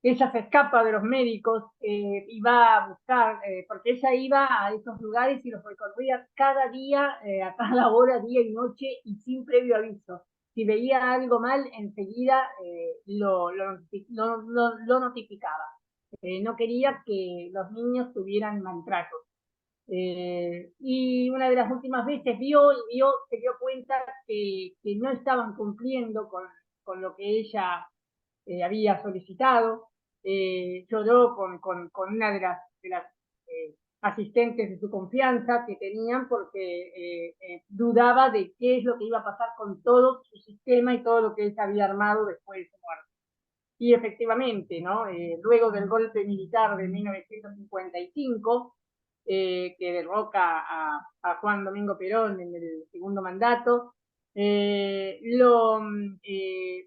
ella se escapa de los médicos y va a buscar, porque ella iba a esos lugares y los recorría cada día, a cada hora, día y noche, y sin previo aviso. Si veía algo mal, enseguida lo notificaba. No quería que los niños tuvieran maltrato. Y una de las últimas veces se dio cuenta que no estaban cumpliendo con lo que ella había solicitado. Lloró con una de las asistentes de su confianza que tenían, porque dudaba de qué es lo que iba a pasar con todo su sistema y todo lo que él había armado después de su muerte. Y efectivamente, ¿no? Luego del golpe militar de 1955, que derroca a Juan Domingo Perón en el segundo mandato,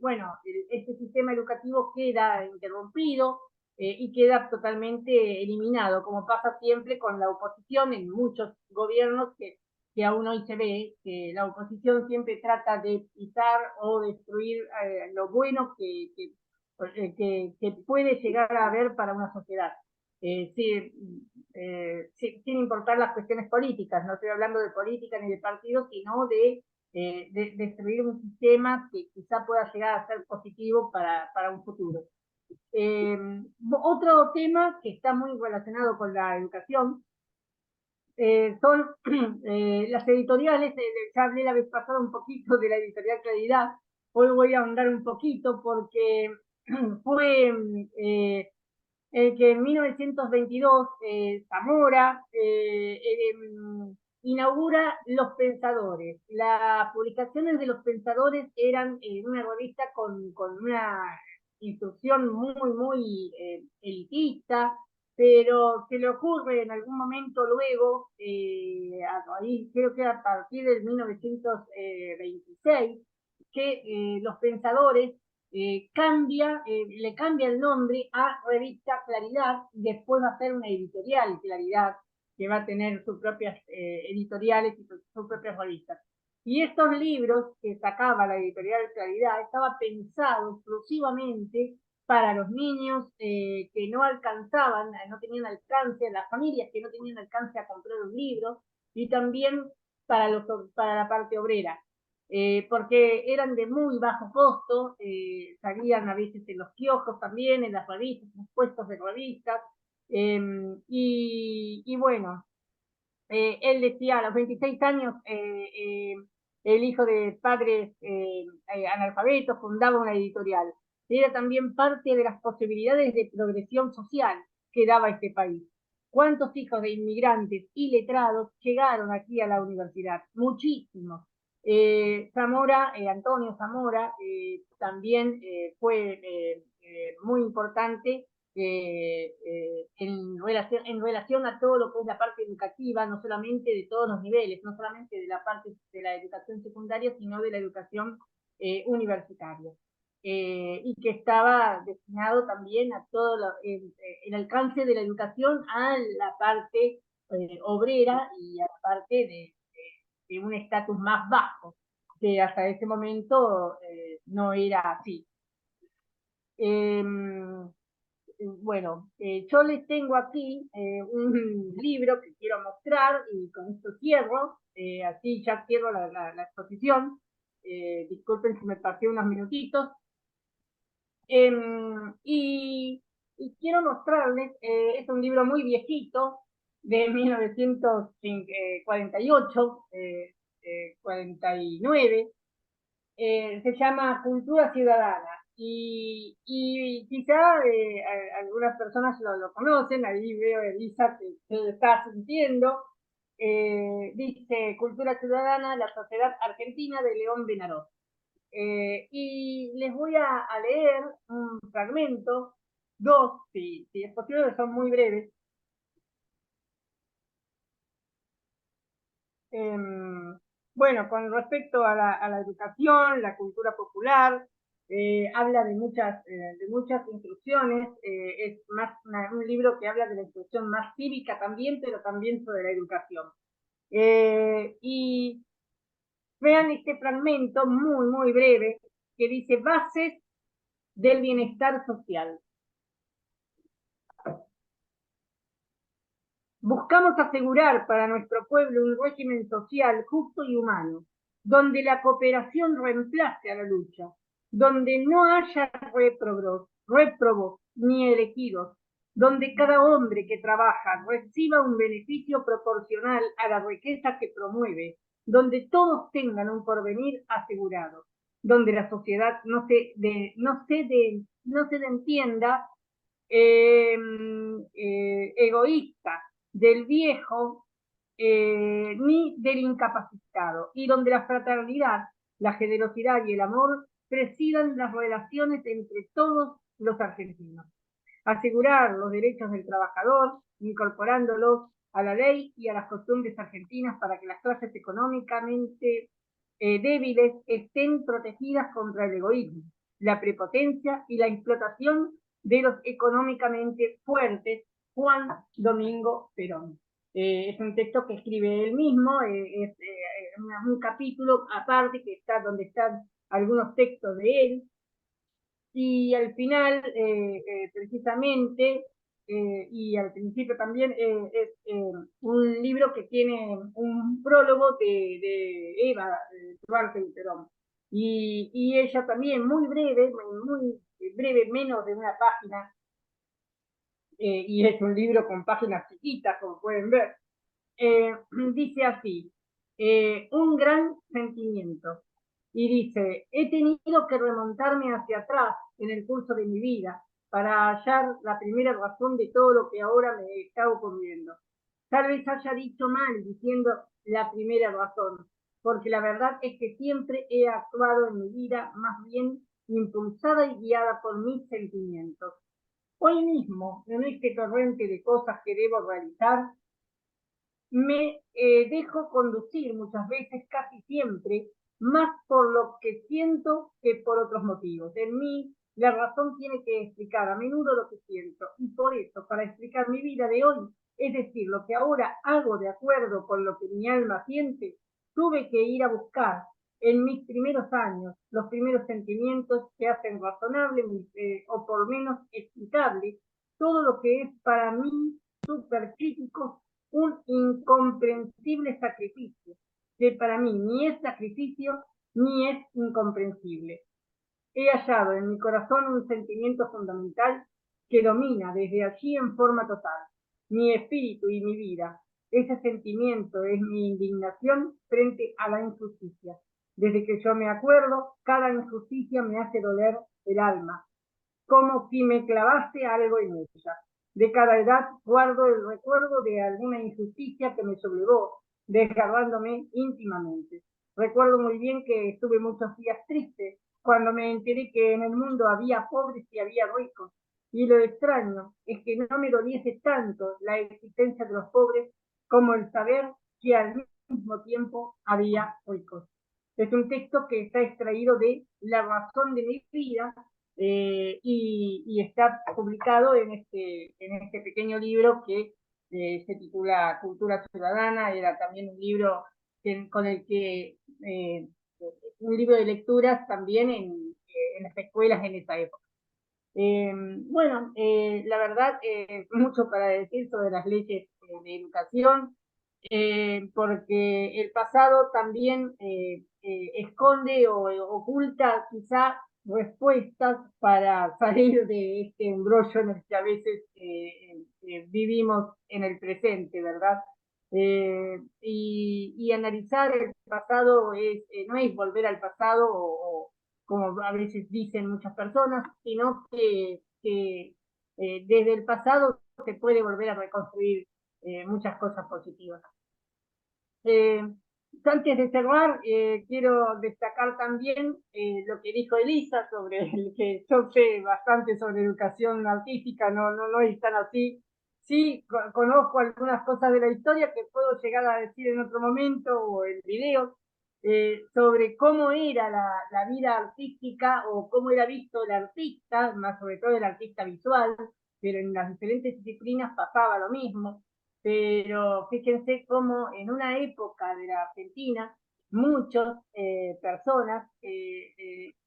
bueno, este sistema educativo queda interrumpido y queda totalmente eliminado, como pasa siempre con la oposición en muchos gobiernos que aún hoy se ve que la oposición siempre trata de pisar o destruir lo bueno que puede llegar a haber para una sociedad. Sin importar las cuestiones políticas, no estoy hablando de política ni de partidos, sino de destruir un sistema que quizá pueda llegar a ser positivo para un futuro. Otro tema que está muy relacionado con la educación son las editoriales. Ya hablé la vez pasada un poquito de la editorial Claridad, hoy voy a ahondar un poquito porque fue que en 1922 Zamora inaugura Los Pensadores. Las publicaciones de Los Pensadores eran una revista con una instrucción muy elitista, pero se le ocurre en algún momento luego, ahí creo que a partir del 1926, que los pensadores le cambia el nombre a Revista Claridad, y después va a ser una editorial Claridad, que va a tener sus propias editoriales y sus propias revistas. Y estos libros que sacaba la editorial Claridad estaba pensado exclusivamente para los niños que no alcanzaban, no tenían alcance, las familias que no tenían alcance a comprar un libro, y también para la parte obrera, porque eran de muy bajo costo, salían a veces en los kioscos también, en las revistas, en los puestos de revistas, y bueno, él decía, a los 26 años, el hijo de padres analfabetos fundaba una editorial. Era también parte de las posibilidades de progresión social que daba este país. ¿Cuántos hijos de inmigrantes y letrados llegaron aquí a la universidad? Muchísimos. Zamora, Antonio Zamora, también fue muy importante en relación a todo lo que es la parte educativa, no solamente de todos los niveles, no solamente de la parte de la educación secundaria, sino de la educación universitaria. Y que estaba destinado también a todo el alcance de la educación a la parte obrera y a la parte de un estatus más bajo, que hasta ese momento no era así. Bueno, yo les tengo aquí un libro que quiero mostrar y con esto cierro, así ya cierro la exposición. Disculpen si me pasé unos minutitos. Y quiero mostrarles, es un libro muy viejito, de 1948, 49, se llama Cultura Ciudadana. Y quizá algunas personas lo conocen, ahí veo a Elisa que se está sintiendo. Dice Cultura Ciudadana, la sociedad argentina, de León Benaró. Y les voy a leer un fragmento, dos, si es posible, son muy breves. Bueno, con respecto a la educación, la cultura popular, habla de muchas instrucciones, es más un libro que habla de la instrucción más cívica también, pero también sobre la educación. Y vean este fragmento muy breve que dice: bases del bienestar social. Buscamos asegurar para nuestro pueblo un régimen social justo y humano, donde la cooperación reemplace a la lucha, donde no haya réprobos ni elegidos, donde cada hombre que trabaja reciba un beneficio proporcional a la riqueza que promueve, donde todos tengan un porvenir asegurado, donde la sociedad no se entienda egoísta del viejo ni del incapacitado, y donde la fraternidad, la generosidad y el amor presidan las relaciones entre todos los argentinos. Asegurar los derechos del trabajador, incorporándolos a la ley y a las costumbres argentinas para que las clases económicamente débiles estén protegidas contra el egoísmo, la prepotencia y la explotación de los económicamente fuertes. Juan Domingo Perón. Es un texto que escribe él mismo, es un capítulo aparte que está donde están algunos textos de él, y al final, precisamente, y al principio también, es un libro que tiene un prólogo de Eva Duarte y Perón. Y ella también, muy breve, menos de una página, y es un libro con páginas chiquitas, como pueden ver, dice así: un gran sentimiento. Y dice: he tenido que remontarme hacia atrás en el curso de mi vida para hallar la primera razón de todo lo que ahora me está ocurriendo. Tal vez haya dicho mal diciendo la primera razón, porque la verdad es que siempre he actuado en mi vida más bien impulsada y guiada por mis sentimientos. Hoy mismo, en este torrente de cosas que debo realizar, me dejo conducir muchas veces, casi siempre, más por lo que siento que por otros motivos. En mí, la razón tiene que explicar a menudo lo que siento, y por eso, para explicar mi vida de hoy, es decir, lo que ahora hago de acuerdo con lo que mi alma siente, tuve que ir a buscar en mis primeros años los primeros sentimientos que hacen razonable o por menos explicable todo lo que es para mí súper crítico, un incomprensible sacrificio, que para mí ni es sacrificio ni es incomprensible. He hallado en mi corazón un sentimiento fundamental que domina desde allí en forma total mi espíritu y mi vida. Ese sentimiento es mi indignación frente a la injusticia. Desde que yo me acuerdo, cada injusticia me hace doler el alma, como si me clavase algo en ella. De cada edad guardo el recuerdo de alguna injusticia que me sublevó, desgarrándome íntimamente. Recuerdo muy bien que estuve muchos días triste cuando me enteré que en el mundo había pobres y había ricos. Y lo extraño es que no me doliese tanto la existencia de los pobres como el saber que al mismo tiempo había ricos. Es un texto que está extraído de La razón de mi vida, y está publicado en este pequeño libro que se titula Cultura Ciudadana. Era también un libro con el que, un libro de lecturas también en las escuelas en esa época. Bueno, la verdad, mucho para decir sobre las leyes de educación, porque el pasado también esconde o oculta quizá respuestas para salir de este embrollo en el que a veces vivimos en el presente, ¿verdad? Y analizar el pasado no es volver al pasado o como a veces dicen muchas personas, sino que desde el pasado se puede volver a reconstruir muchas cosas positivas. Antes de cerrar, quiero destacar también lo que dijo Elisa sobre el que yo sé bastante sobre educación artística, no es tan así. Sí, conozco algunas cosas de la historia que puedo llegar a decir en otro momento o en videos, sobre cómo era la vida artística o cómo era visto el artista, más sobre todo el artista visual, pero en las diferentes disciplinas pasaba lo mismo. Pero fíjense cómo en una época de la Argentina, muchas personas,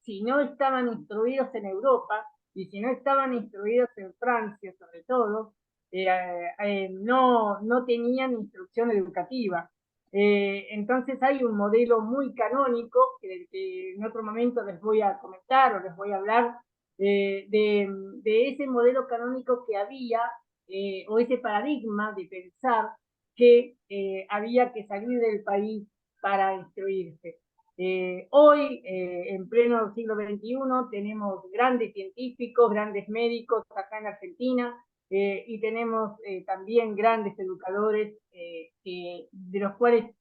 si no estaban instruidos en Europa y si no estaban instruidos en Francia sobre todo, no tenían instrucción educativa. Entonces hay un modelo muy canónico que en otro momento les voy a comentar o les voy a hablar de ese modelo canónico que había, o ese paradigma de pensar que había que salir del país para instruirse. Hoy, en pleno siglo XXI, tenemos grandes científicos, grandes médicos acá en Argentina, y tenemos también grandes educadores de los cuales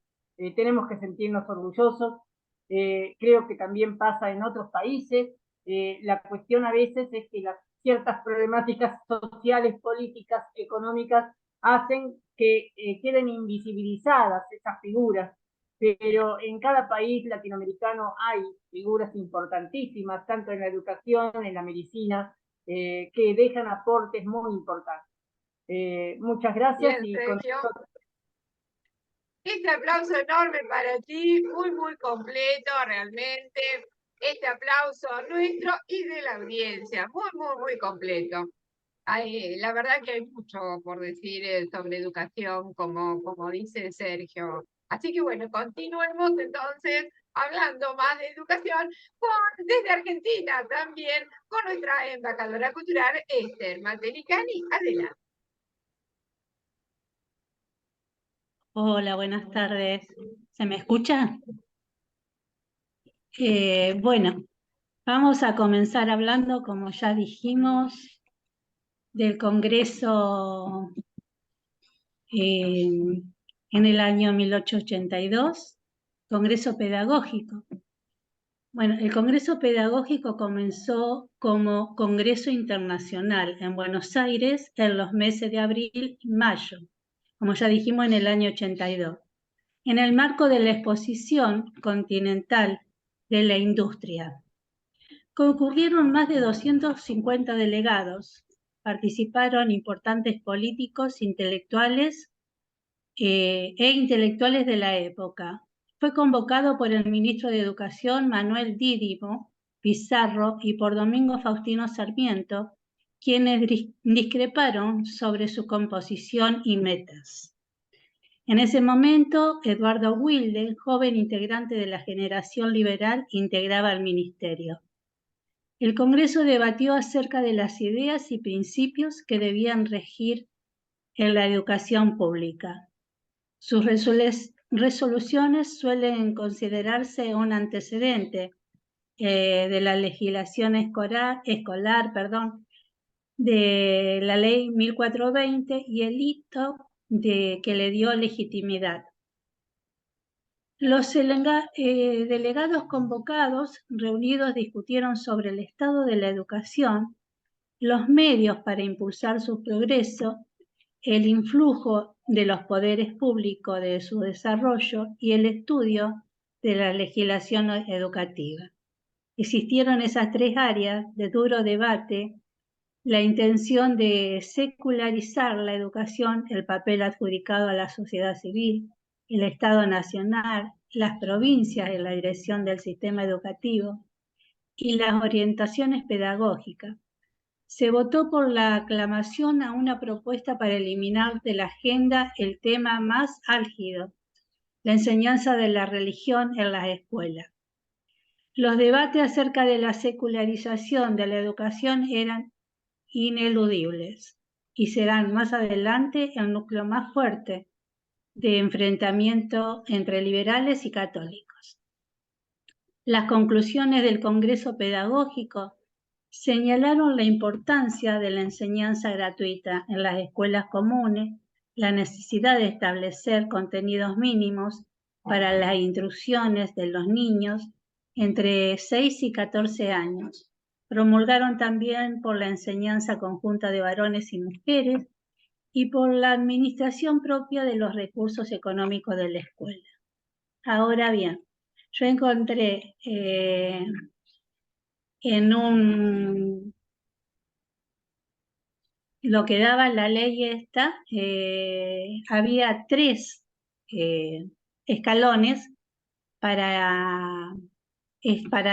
tenemos que sentirnos orgullosos. Creo que también pasa en otros países. La cuestión a veces es que ciertas problemáticas sociales, políticas, económicas, hacen que queden invisibilizadas esas figuras, pero en cada país latinoamericano hay figuras importantísimas, tanto en la educación, en la medicina, que dejan aportes muy importantes. Muchas gracias. Bien, Y Sergio. Este aplauso enorme para ti, muy, muy completo realmente. Este aplauso nuestro y de la audiencia, muy, muy, muy completo. La verdad que hay mucho por decir sobre educación, como dice Sergio. Así que bueno, continuemos entonces hablando más de educación desde Argentina también con nuestra embajadora cultural Esther Matelicani. Adelante. Hola, buenas tardes. ¿Se me escucha? Bueno, vamos a comenzar hablando, como ya dijimos, del Congreso en el año 1882, Congreso Pedagógico. Bueno, el Congreso Pedagógico comenzó como Congreso Internacional en Buenos Aires en los meses de abril y mayo, como ya dijimos en el año 82, en el marco de la Exposición Continental de la Industria. Concurrieron más de 250 delegados, participaron importantes políticos, intelectuales e intelectuales de la época. Fue convocado por el ministro de Educación Manuel Dídimo Pizarro y por Domingo Faustino Sarmiento, quienes discreparon sobre su composición y metas. En ese momento, Eduardo Wilde, joven integrante de la generación liberal, integraba el ministerio. El Congreso debatió acerca de las ideas y principios que debían regir en la educación pública. Sus resoluciones suelen considerarse un antecedente de la legislación escolar, de la ley 1420 y el hito que le dio legitimidad. Los delegados convocados, reunidos, discutieron sobre el estado de la educación, los medios para impulsar su progreso, el influjo de los poderes públicos de su desarrollo y el estudio de la legislación educativa. Existieron esas tres áreas de duro debate: la intención de secularizar la educación, el papel adjudicado a la sociedad civil, el Estado Nacional, las provincias en la dirección del sistema educativo y las orientaciones pedagógicas. Se votó por la aclamación a una propuesta para eliminar de la agenda el tema más álgido, la enseñanza de la religión en las escuelas. Los debates acerca de la secularización de la educación eran ineludibles y serán más adelante el núcleo más fuerte de enfrentamiento entre liberales y católicos. Las conclusiones del Congreso Pedagógico señalaron la importancia de la enseñanza gratuita en las escuelas comunes, la necesidad de establecer contenidos mínimos para las instrucciones de los niños entre 6 y 14 años. Promulgaron también por la enseñanza conjunta de varones y mujeres y por la administración propia de los recursos económicos de la escuela. Ahora bien, yo encontré lo que daba la ley esta, había 3 escalones para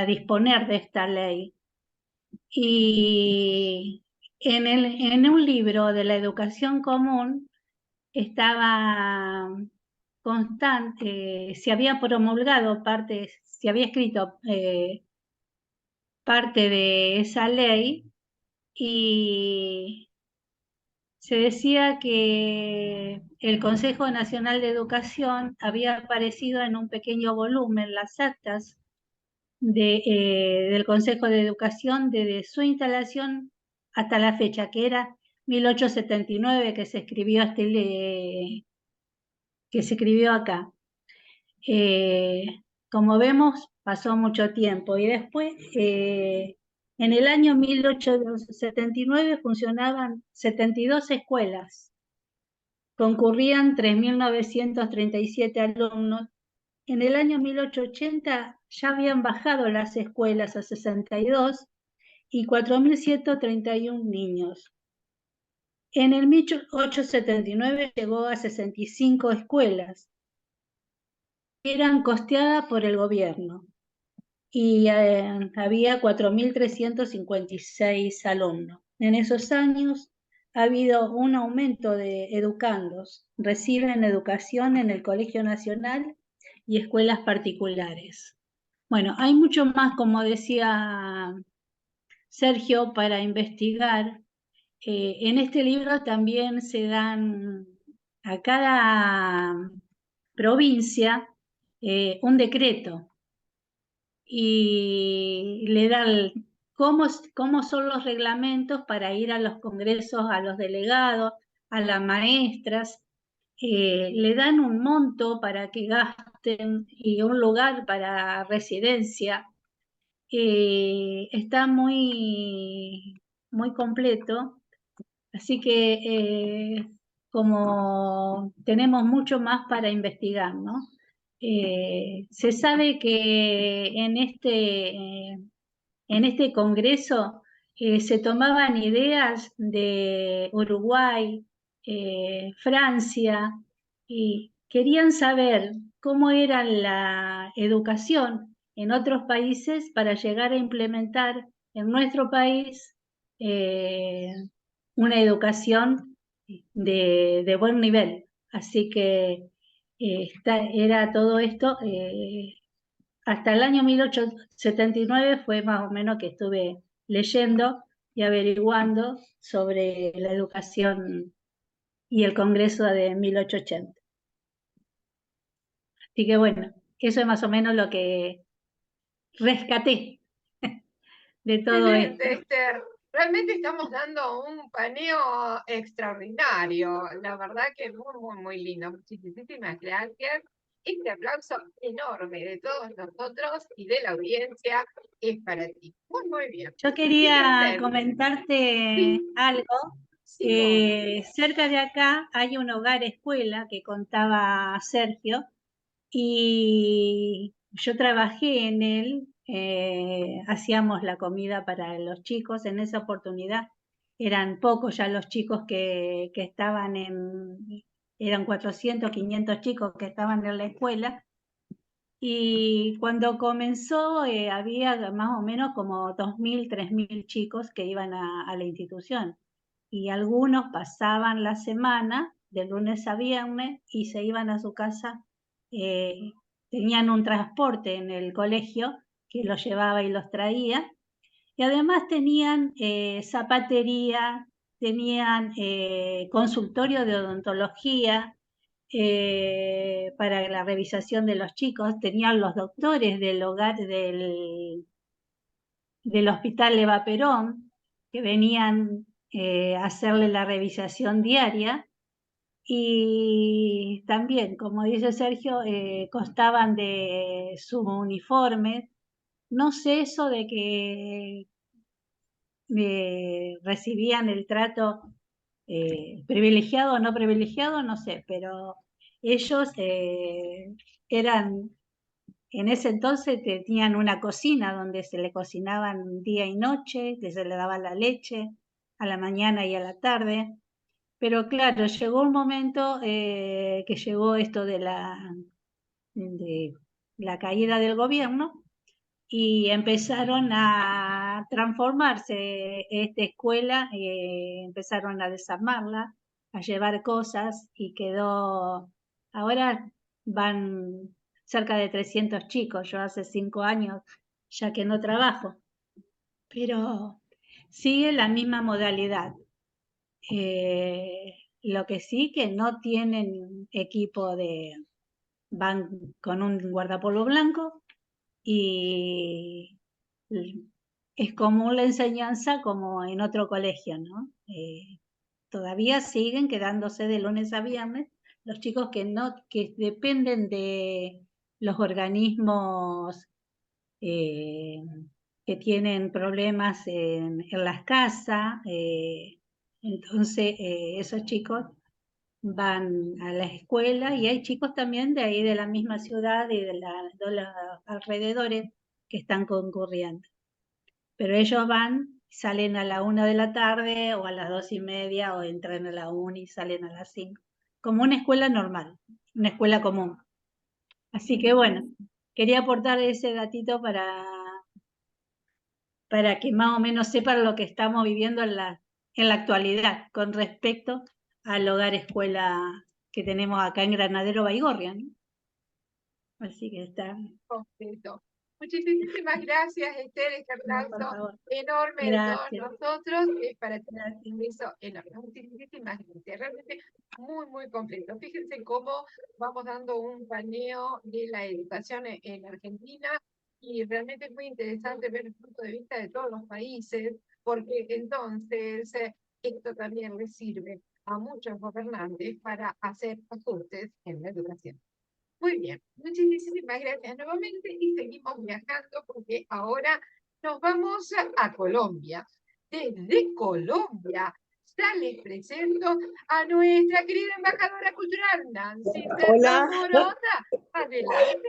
disponer de esta ley. Y en un libro de la educación común estaba constante, se había promulgado se había escrito parte de esa ley y se decía que el Consejo Nacional de Educación había aparecido en un pequeño volumen, las actas del Consejo de Educación desde su instalación hasta la fecha, que era 1879, que se escribió acá. Como vemos, pasó mucho tiempo y después, en el año 1879 funcionaban 72 escuelas, concurrían 3.937 alumnos. En el año 1880 ya habían bajado las escuelas a 62 y 4.131 niños. En el 1879 llegó a 65 escuelas. Eran costeadas por el gobierno y había 4.356 alumnos. En esos años ha habido un aumento de educandos. Reciben educación en el Colegio Nacional y escuelas particulares. Bueno, hay mucho más, como decía Sergio, para investigar. En este libro también se dan a cada provincia un decreto y le dan cómo son los reglamentos para ir a los congresos, a los delegados, a las maestras. Le dan un monto para que gasten y un lugar para residencia. está muy, muy completo, así que como tenemos mucho más para investigar, ¿no? Se sabe que en este congreso se tomaban ideas de Uruguay, Francia, y querían saber cómo era la educación en otros países para llegar a implementar en nuestro país eh, una educación de buen nivel. Así que era todo esto. Hasta el año 1879 fue más o menos que estuve leyendo y averiguando sobre la educación y el Congreso de 1880. Así que bueno, eso es más o menos lo que rescaté de todo esto. Excelente, Esther. Realmente estamos dando un paneo extraordinario. La verdad que muy, muy, muy lindo. Muchísimas gracias. Este aplauso enorme de todos nosotros y de la audiencia es para ti. Muy, muy bien. Yo quería Fíjense, comentarte sí, algo. sí, cómo no. Cerca de acá hay un hogar escuela que contaba Sergio, y yo trabajé en él, hacíamos la comida para los chicos. En esa oportunidad eran pocos ya los chicos que estaban eran 400, 500 chicos que estaban en la escuela, y cuando comenzó había más o menos como 2.000, 3.000 chicos que iban a la institución, y algunos pasaban la semana de lunes a viernes y se iban a su casa. eh, Tenían un transporte en el colegio que los llevaba y los traía, y además tenían zapatería, tenían consultorio de odontología para la revisación de los chicos, tenían los doctores del hogar del Hospital Eva Perón, que venían a hacerle la revisación diaria. Y también, como dice Sergio, constaban de su uniforme. No sé eso de que recibían el trato privilegiado o no privilegiado, no sé, pero ellos eran, en ese entonces tenían una cocina donde se le cocinaban día y noche, que se le daba la leche a la mañana y a la tarde. Pero claro, llegó un momento que llegó esto de la caída del gobierno, y empezaron a transformarse esta escuela, empezaron a desarmarla, a llevar cosas, y ahora van cerca de 300 chicos. Yo hace 5 años ya que no trabajo, pero sigue la misma modalidad. Lo que sí que no tienen equipo van con un guardapolvo blanco, y es común la enseñanza como en otro colegio, ¿no? Todavía siguen quedándose de lunes a viernes los chicos que dependen de los organismos eh, que tienen problemas en las casas. Entonces esos chicos van a la escuela, y hay chicos también de ahí de la misma ciudad y de los alrededores que están concurriendo. Pero ellos van, salen a la 1 de la tarde o a las 2:30, o entran a la 1 y salen a las 5, como una escuela normal, una escuela común. Así que bueno, quería aportar ese datito para que más o menos sepan lo que estamos viviendo en la actualidad con respecto al hogar escuela que tenemos acá en Granadero Baigorria, ¿no? Así que está. Completo. Muchísimas gracias, Esther. Este No, por aplauso favor. enorme de todos Gracias. nosotros es para ti. Gracias. Un beso enorme. Muchísimas gracias. Realmente muy, muy completo. Fíjense cómo vamos dando un paneo de la educación en Argentina, y realmente es muy interesante ver el punto de vista de todos los países, porque entonces esto también les sirve a muchos gobernantes para hacer ajustes en la educación. Muy bien, muchísimas gracias nuevamente y seguimos viajando porque ahora nos vamos a Colombia. Desde Colombia ya les presento a nuestra querida embajadora cultural, Nancy Hola. Morota. Adelante.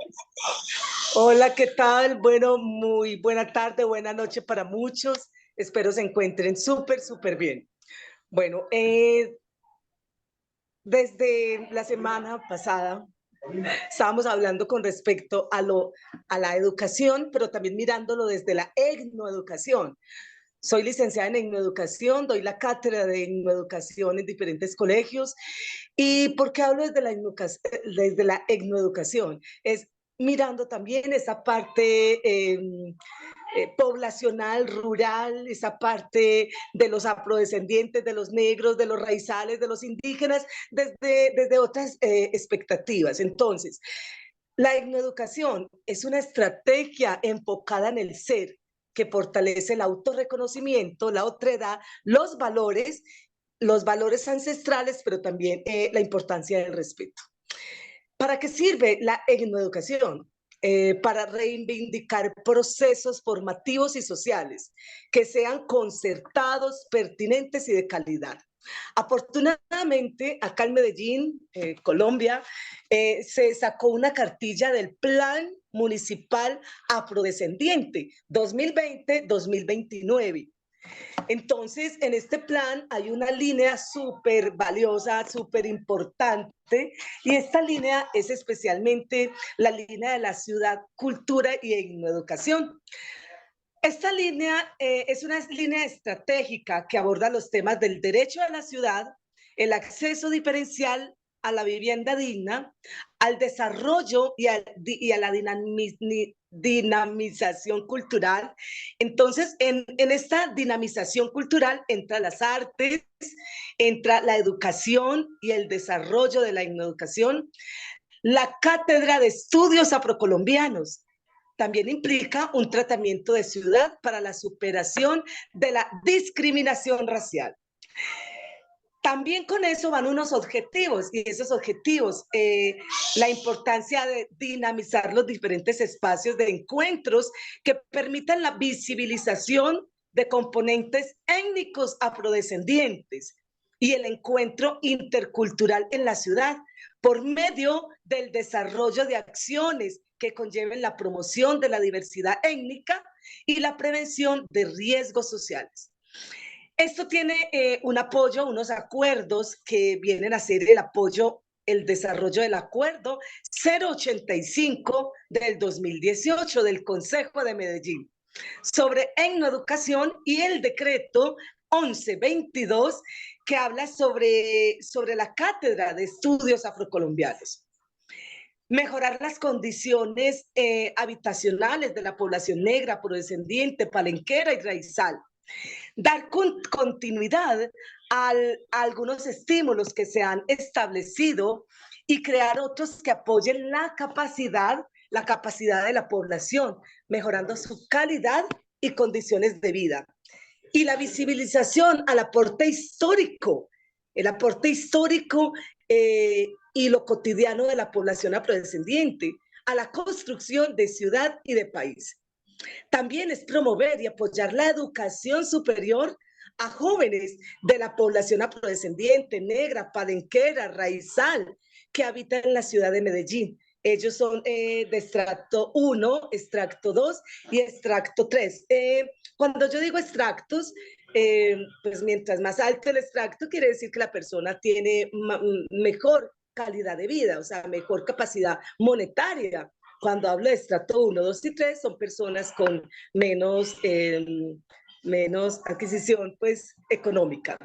Hola, ¿qué tal? Bueno, muy buena tarde, buena noche para muchos. Espero se encuentren súper bien. Bueno, desde la semana pasada estábamos hablando con respecto a la educación, pero también mirándolo desde la etnoeducación. Soy licenciada en etnoeducación, doy la cátedra de etnoeducación en diferentes colegios. ¿Y por qué hablo desde la etnoeducación? Es mirando también esa parte poblacional, rural, esa parte de los afrodescendientes, de los negros, de los raizales, de los indígenas, desde otras expectativas. Entonces, la etnoeducación es una estrategia enfocada en el ser, que fortalece el autorreconocimiento, la otredad, los valores ancestrales, pero también la importancia del respeto. ¿Para qué sirve la etnoeducación? Para reivindicar procesos formativos y sociales que sean concertados, pertinentes y de calidad. Afortunadamente, acá en Medellín, Colombia, se sacó una cartilla del Plan Municipal Afrodescendiente 2020-2029. Entonces, en este plan hay una línea súper valiosa, súper importante, y esta línea es especialmente la línea de la ciudad, cultura y etnoeducación. Esta línea es una línea estratégica que aborda los temas del derecho a la ciudad, el acceso diferencial a la vivienda digna, al desarrollo y a la dinamización cultural. Entonces, en esta dinamización cultural entra las artes, entra la educación y el desarrollo de la etnoeducación. La Cátedra de Estudios Afrocolombianos también implica un tratamiento de ciudad para la superación de la discriminación racial. También con eso van unos objetivos, y esos objetivos, la importancia de dinamizar los diferentes espacios de encuentros que permitan la visibilización de componentes étnicos afrodescendientes y el encuentro intercultural en la ciudad por medio del desarrollo de acciones que conlleven la promoción de la diversidad étnica y la prevención de riesgos sociales. Esto tiene un apoyo, unos acuerdos que vienen a ser el desarrollo del acuerdo 085 del 2018 del Consejo de Medellín sobre etnoeducación y el decreto 1122 que habla sobre la Cátedra de Estudios Afrocolombianos. Mejorar las condiciones habitacionales de la población negra, afrodescendiente, palenquera y raizal. Dar continuidad a algunos estímulos que se han establecido y crear otros que apoyen la capacidad de la población, mejorando su calidad y condiciones de vida. Y la visibilización al aporte histórico, el aporte histórico y lo cotidiano de la población afrodescendiente, a la construcción de ciudad y de país. También es promover y apoyar la educación superior a jóvenes de la población afrodescendiente, negra, palenquera, raizal, que habitan en la ciudad de Medellín. Ellos son de extracto 1, extracto 2 y extracto 3. Cuando yo digo extractos, pues mientras más alto el extracto, quiere decir que la persona tiene mejor calidad de vida, o sea, mejor capacidad monetaria. Cuando hablo de estrato 1, 2 y 3, son personas con menos adquisición pues, económica.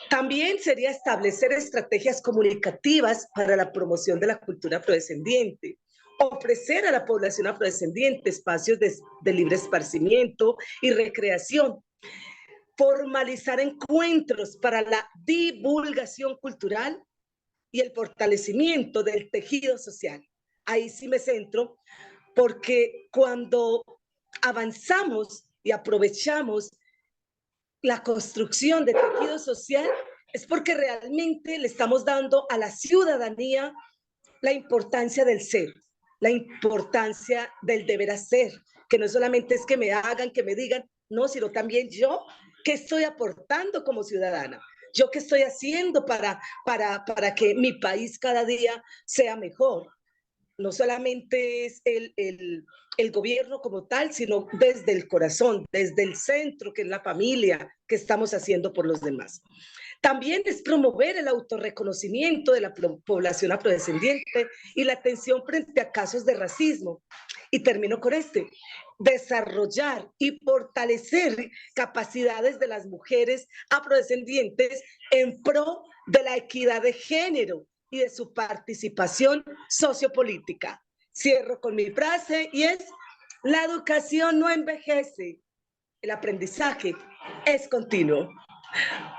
También sería establecer estrategias comunicativas para la promoción de la cultura afrodescendiente, ofrecer a la población afrodescendiente espacios de libre esparcimiento y recreación, formalizar encuentros para la divulgación cultural y el fortalecimiento del tejido social. Ahí sí me centro, porque cuando avanzamos y aprovechamos la construcción de tejido social, es porque realmente le estamos dando a la ciudadanía la importancia del ser, la importancia del deber hacer, que no solamente es que me hagan, que me digan, no, sino también yo, ¿qué estoy aportando como ciudadana? ¿Yo qué estoy haciendo para que mi país cada día sea mejor? No solamente es el gobierno como tal, sino desde el corazón, desde el centro, que es la familia, que estamos haciendo por los demás. También es promover el autorreconocimiento de la población afrodescendiente y la atención frente a casos de racismo. Y termino con desarrollar y fortalecer capacidades de las mujeres afrodescendientes en pro de la equidad de género y de su participación sociopolítica. Cierro con mi frase y es: la educación no envejece, el aprendizaje es continuo.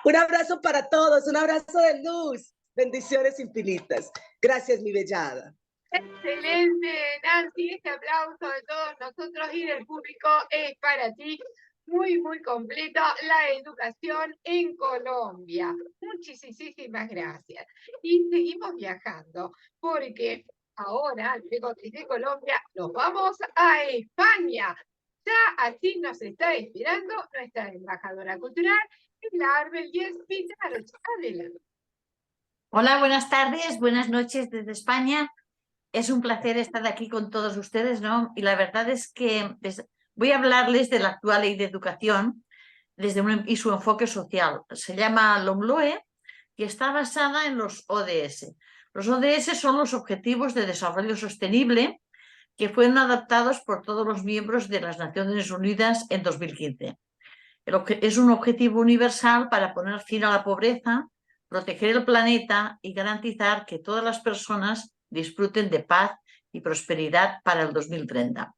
Un abrazo para todos, un abrazo de luz, bendiciones infinitas. Gracias, mi bellada. Excelente, Nancy, este aplauso de todos nosotros y del público es para ti. Muy, muy completo la educación en Colombia. Muchísimas gracias. Y seguimos viajando, porque ahora, luego desde Colombia, nos vamos a España. Ya así nos está esperando nuestra embajadora cultural, Pilar Belgués Pizarro. Adelante. Hola, buenas tardes, buenas noches desde España. Es un placer estar aquí con todos ustedes, ¿no? Y la verdad es que voy a hablarles de la actual ley de educación y su enfoque social. Se llama LOMLOE y está basada en los ODS. Los ODS son los Objetivos de Desarrollo Sostenible que fueron adoptados por todos los miembros de las Naciones Unidas en 2015. Es un objetivo universal para poner fin a la pobreza, proteger el planeta y garantizar que todas las personas disfruten de paz y prosperidad para el 2030.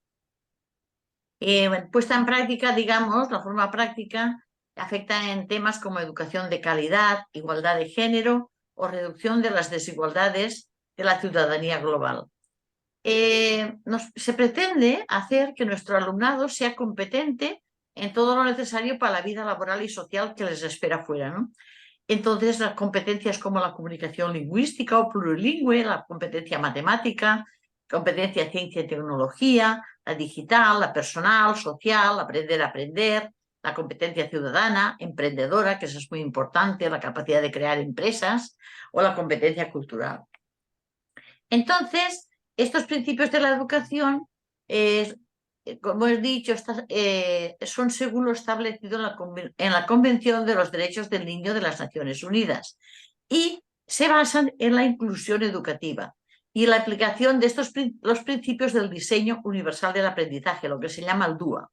Puesta en práctica, digamos, la forma práctica afecta en temas como educación de calidad, igualdad de género o reducción de las desigualdades de la ciudadanía global. Se pretende hacer que nuestro alumnado sea competente en todo lo necesario para la vida laboral y social que les espera fuera, ¿no? Entonces, las competencias como la comunicación lingüística o plurilingüe, la competencia matemática, competencia ciencia y tecnología, la digital, la personal, social, aprender a aprender, la competencia ciudadana, emprendedora, que eso es muy importante, la capacidad de crear empresas, o la competencia cultural. Entonces, estos principios de la educación, como he dicho, son según lo establecido en la Convención de los Derechos del Niño de las Naciones Unidas y se basan en la inclusión educativa y la aplicación de los principios del diseño universal del aprendizaje, lo que se llama el DUA.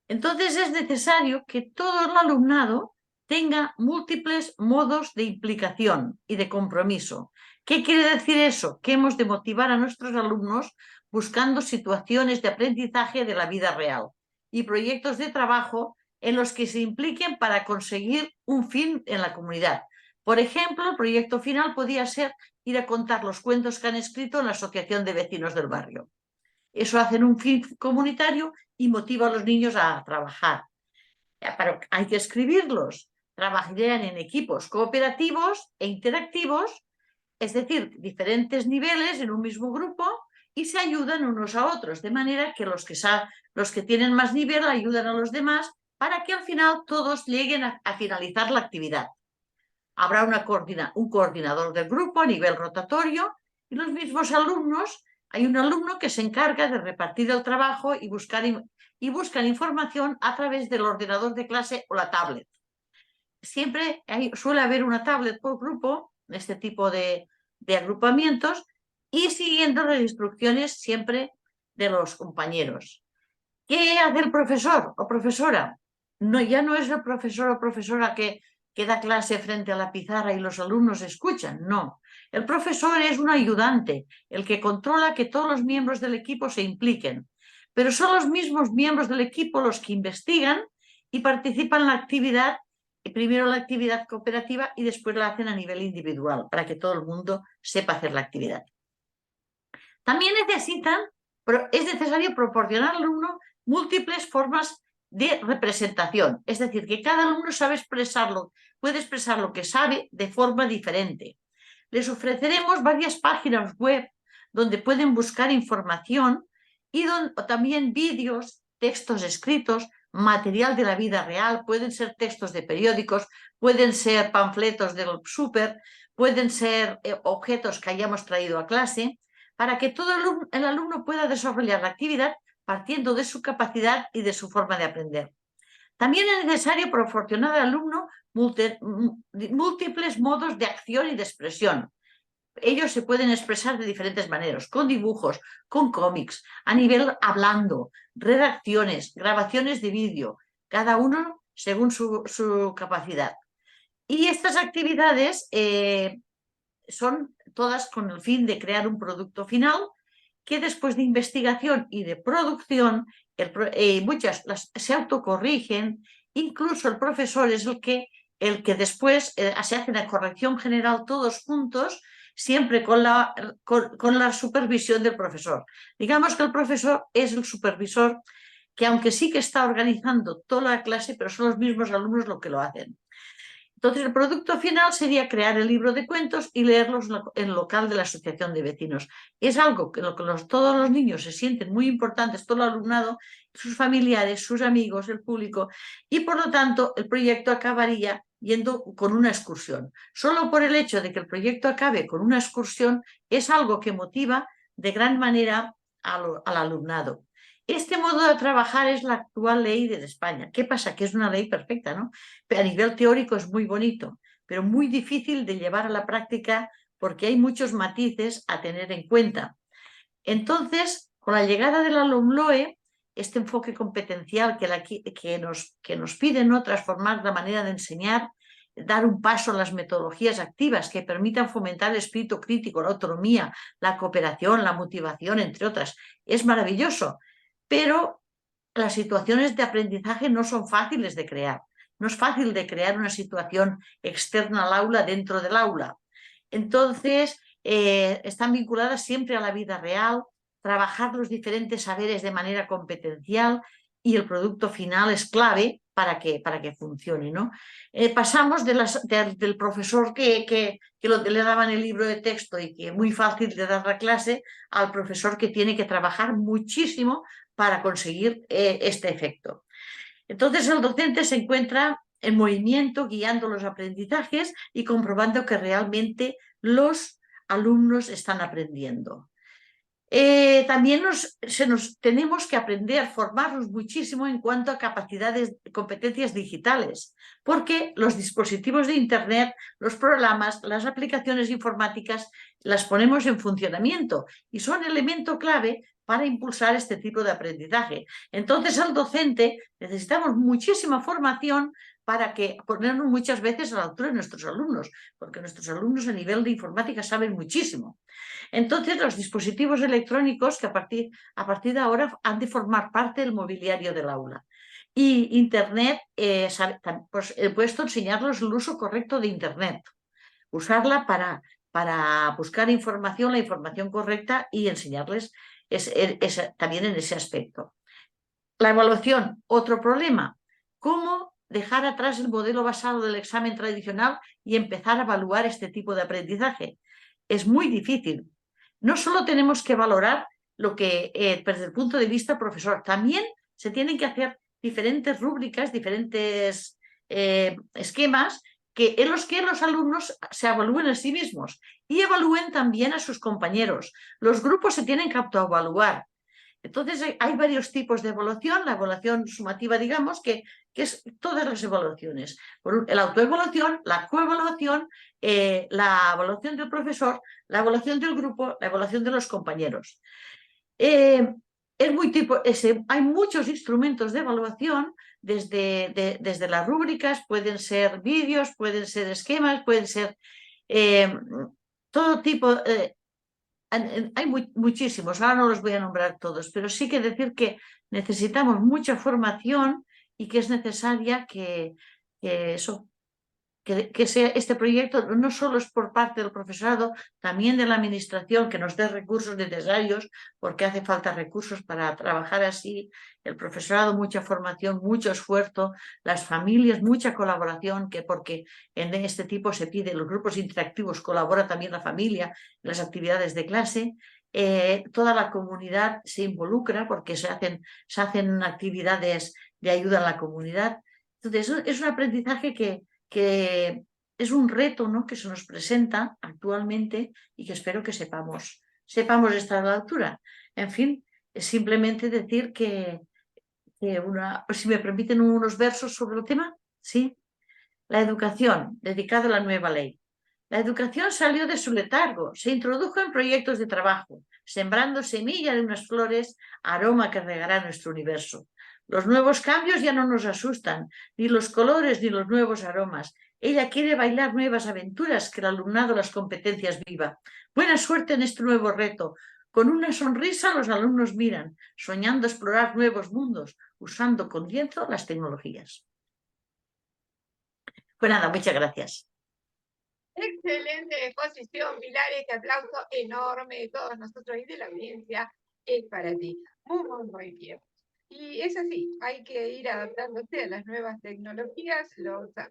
Entonces es necesario que todo el alumnado tenga múltiples modos de implicación y de compromiso. ¿Qué quiere decir eso? Que hemos de motivar a nuestros alumnos buscando situaciones de aprendizaje de la vida real y proyectos de trabajo en los que se impliquen para conseguir un fin en la comunidad. Por ejemplo, el proyecto final podría ser ir a contar los cuentos que han escrito en la asociación de vecinos del barrio. Eso hace un fin comunitario y motiva a los niños a trabajar. Pero hay que escribirlos. Trabajarían en equipos cooperativos e interactivos, es decir, diferentes niveles en un mismo grupo y se ayudan unos a otros, de manera que los que tienen más nivel ayudan a los demás para que al final todos lleguen a finalizar la actividad. Habrá un coordinador del grupo a nivel rotatorio y los mismos alumnos. Hay un alumno que se encarga de repartir el trabajo y buscan información a través del ordenador de clase o la tablet. Siempre suele haber una tablet por grupo, este tipo de agrupamientos, y siguiendo las instrucciones siempre de los compañeros. ¿Qué hace el profesor o profesora? Ya no es el profesor o profesora que da clase frente a la pizarra y los alumnos escuchan, no. El profesor es un ayudante, el que controla que todos los miembros del equipo se impliquen, pero son los mismos miembros del equipo los que investigan y participan en la actividad, primero la actividad cooperativa y después la hacen a nivel individual, para que todo el mundo sepa hacer la actividad. También es necesario proporcionar al alumno múltiples formas de representación, es decir, que cada alumno puede expresar lo que sabe de forma diferente. Les ofreceremos varias páginas web donde pueden buscar información y también vídeos, textos escritos, material de la vida real, pueden ser textos de periódicos, pueden ser panfletos del súper, pueden ser objetos que hayamos traído a clase, para que todo el alumno pueda desarrollar la actividad partiendo de su capacidad y de su forma de aprender. También es necesario proporcionar al alumno múltiples modos de acción y de expresión. Ellos se pueden expresar de diferentes maneras, con dibujos, con cómics, a nivel hablando, redacciones, grabaciones de vídeo, cada uno según su capacidad. Y estas actividades son todas con el fin de crear un producto final que después de investigación y de producción, muchas se autocorrigen, incluso el profesor es el que después se hace la corrección general todos juntos, siempre con la supervisión del profesor. Digamos que el profesor es el supervisor que aunque sí que está organizando toda la clase, pero son los mismos alumnos los que lo hacen. Entonces, el producto final sería crear el libro de cuentos y leerlos en el local de la asociación de vecinos. Es algo que todos los niños se sienten muy importantes, todo el alumnado, sus familiares, sus amigos, el público, y por lo tanto el proyecto acabaría yendo con una excursión. Solo por el hecho de que el proyecto acabe con una excursión es algo que motiva de gran manera al alumnado. Este modo de trabajar es la actual ley de España. ¿Qué pasa? Que es una ley perfecta, ¿no? Pero a nivel teórico es muy bonito, pero muy difícil de llevar a la práctica porque hay muchos matices a tener en cuenta. Entonces, con la llegada de la LOMLOE, este enfoque competencial que nos pide, ¿no?, transformar la manera de enseñar, dar un paso en las metodologías activas que permitan fomentar el espíritu crítico, la autonomía, la cooperación, la motivación, entre otras, es maravilloso. Pero las situaciones de aprendizaje no son fáciles de crear. No es fácil de crear una situación externa al aula dentro del aula. Entonces, están vinculadas siempre a la vida real, trabajar los diferentes saberes de manera competencial y el producto final es clave para que funcione, ¿no? Pasamos del profesor que le daban el libro de texto y que es muy fácil de dar la clase al profesor que tiene que trabajar muchísimo para conseguir este efecto. Entonces el docente se encuentra en movimiento, guiando los aprendizajes y comprobando que realmente los alumnos están aprendiendo. También tenemos que aprender, formarnos muchísimo en cuanto a competencias digitales, porque los dispositivos de Internet, los programas, las aplicaciones informáticas, las ponemos en funcionamiento y son elemento clave para impulsar este tipo de aprendizaje. Entonces, al docente necesitamos muchísima formación para ponernos muchas veces a la altura de nuestros alumnos, porque nuestros alumnos a nivel de informática saben muchísimo. Entonces, los dispositivos electrónicos que a partir de ahora han de formar parte del mobiliario del aula. Y Internet, pues he puesto enseñarlos el uso correcto de Internet, usarla para buscar información, la información correcta y enseñarles también en ese aspecto. La evaluación, otro problema. ¿Cómo dejar atrás el modelo basado del examen tradicional y empezar a evaluar este tipo de aprendizaje? Es muy difícil. No solo tenemos que valorar lo que, desde el punto de vista profesor, también se tienen que hacer diferentes rúbricas, diferentes esquemas en los que los alumnos se evalúen a sí mismos y evalúen también a sus compañeros. Los grupos se tienen que autoevaluar. Entonces hay varios tipos de evaluación, la evaluación sumativa, digamos, que es todas las evaluaciones. La autoevaluación, la coevaluación, la evaluación del profesor, la evaluación del grupo, la evaluación de los compañeros. Hay muchos instrumentos de evaluación, desde las rúbricas, pueden ser vídeos, pueden ser esquemas, pueden ser todo tipo. Hay muchísimos, ahora no los voy a nombrar todos, pero sí que decir que necesitamos mucha formación y que es necesaria que sea este proyecto no solo es por parte del profesorado, también de la administración, que nos dé recursos necesarios, porque hace falta recursos para trabajar así, el profesorado, mucha formación, mucho esfuerzo, las familias, mucha colaboración, porque en este tipo se pide, los grupos interactivos colabora también la familia en las actividades de clase, toda la comunidad se involucra porque se hacen actividades de ayuda a la comunidad. Entonces, es un aprendizaje que es un reto, ¿no?, que se nos presenta actualmente y que espero que sepamos estar a la altura. En fin, es simplemente decir que si me permiten unos versos sobre el tema, ¿sí? La educación, dedicado a la nueva ley. La educación salió de su letargo, se introdujo en proyectos de trabajo, sembrando semilla de unas flores, aroma que regará nuestro universo. Los nuevos cambios ya no nos asustan, ni los colores ni los nuevos aromas. Ella quiere bailar nuevas aventuras, que el alumnado las competencias viva. Buena suerte en este nuevo reto. Con una sonrisa los alumnos miran, soñando explorar nuevos mundos, usando con lienzo las tecnologías. Pues nada, muchas gracias. Excelente exposición, Pilar. Este aplauso enorme de todos nosotros y de la audiencia es para ti. Muy bien. Y es así, hay que ir adaptándose a las nuevas tecnologías.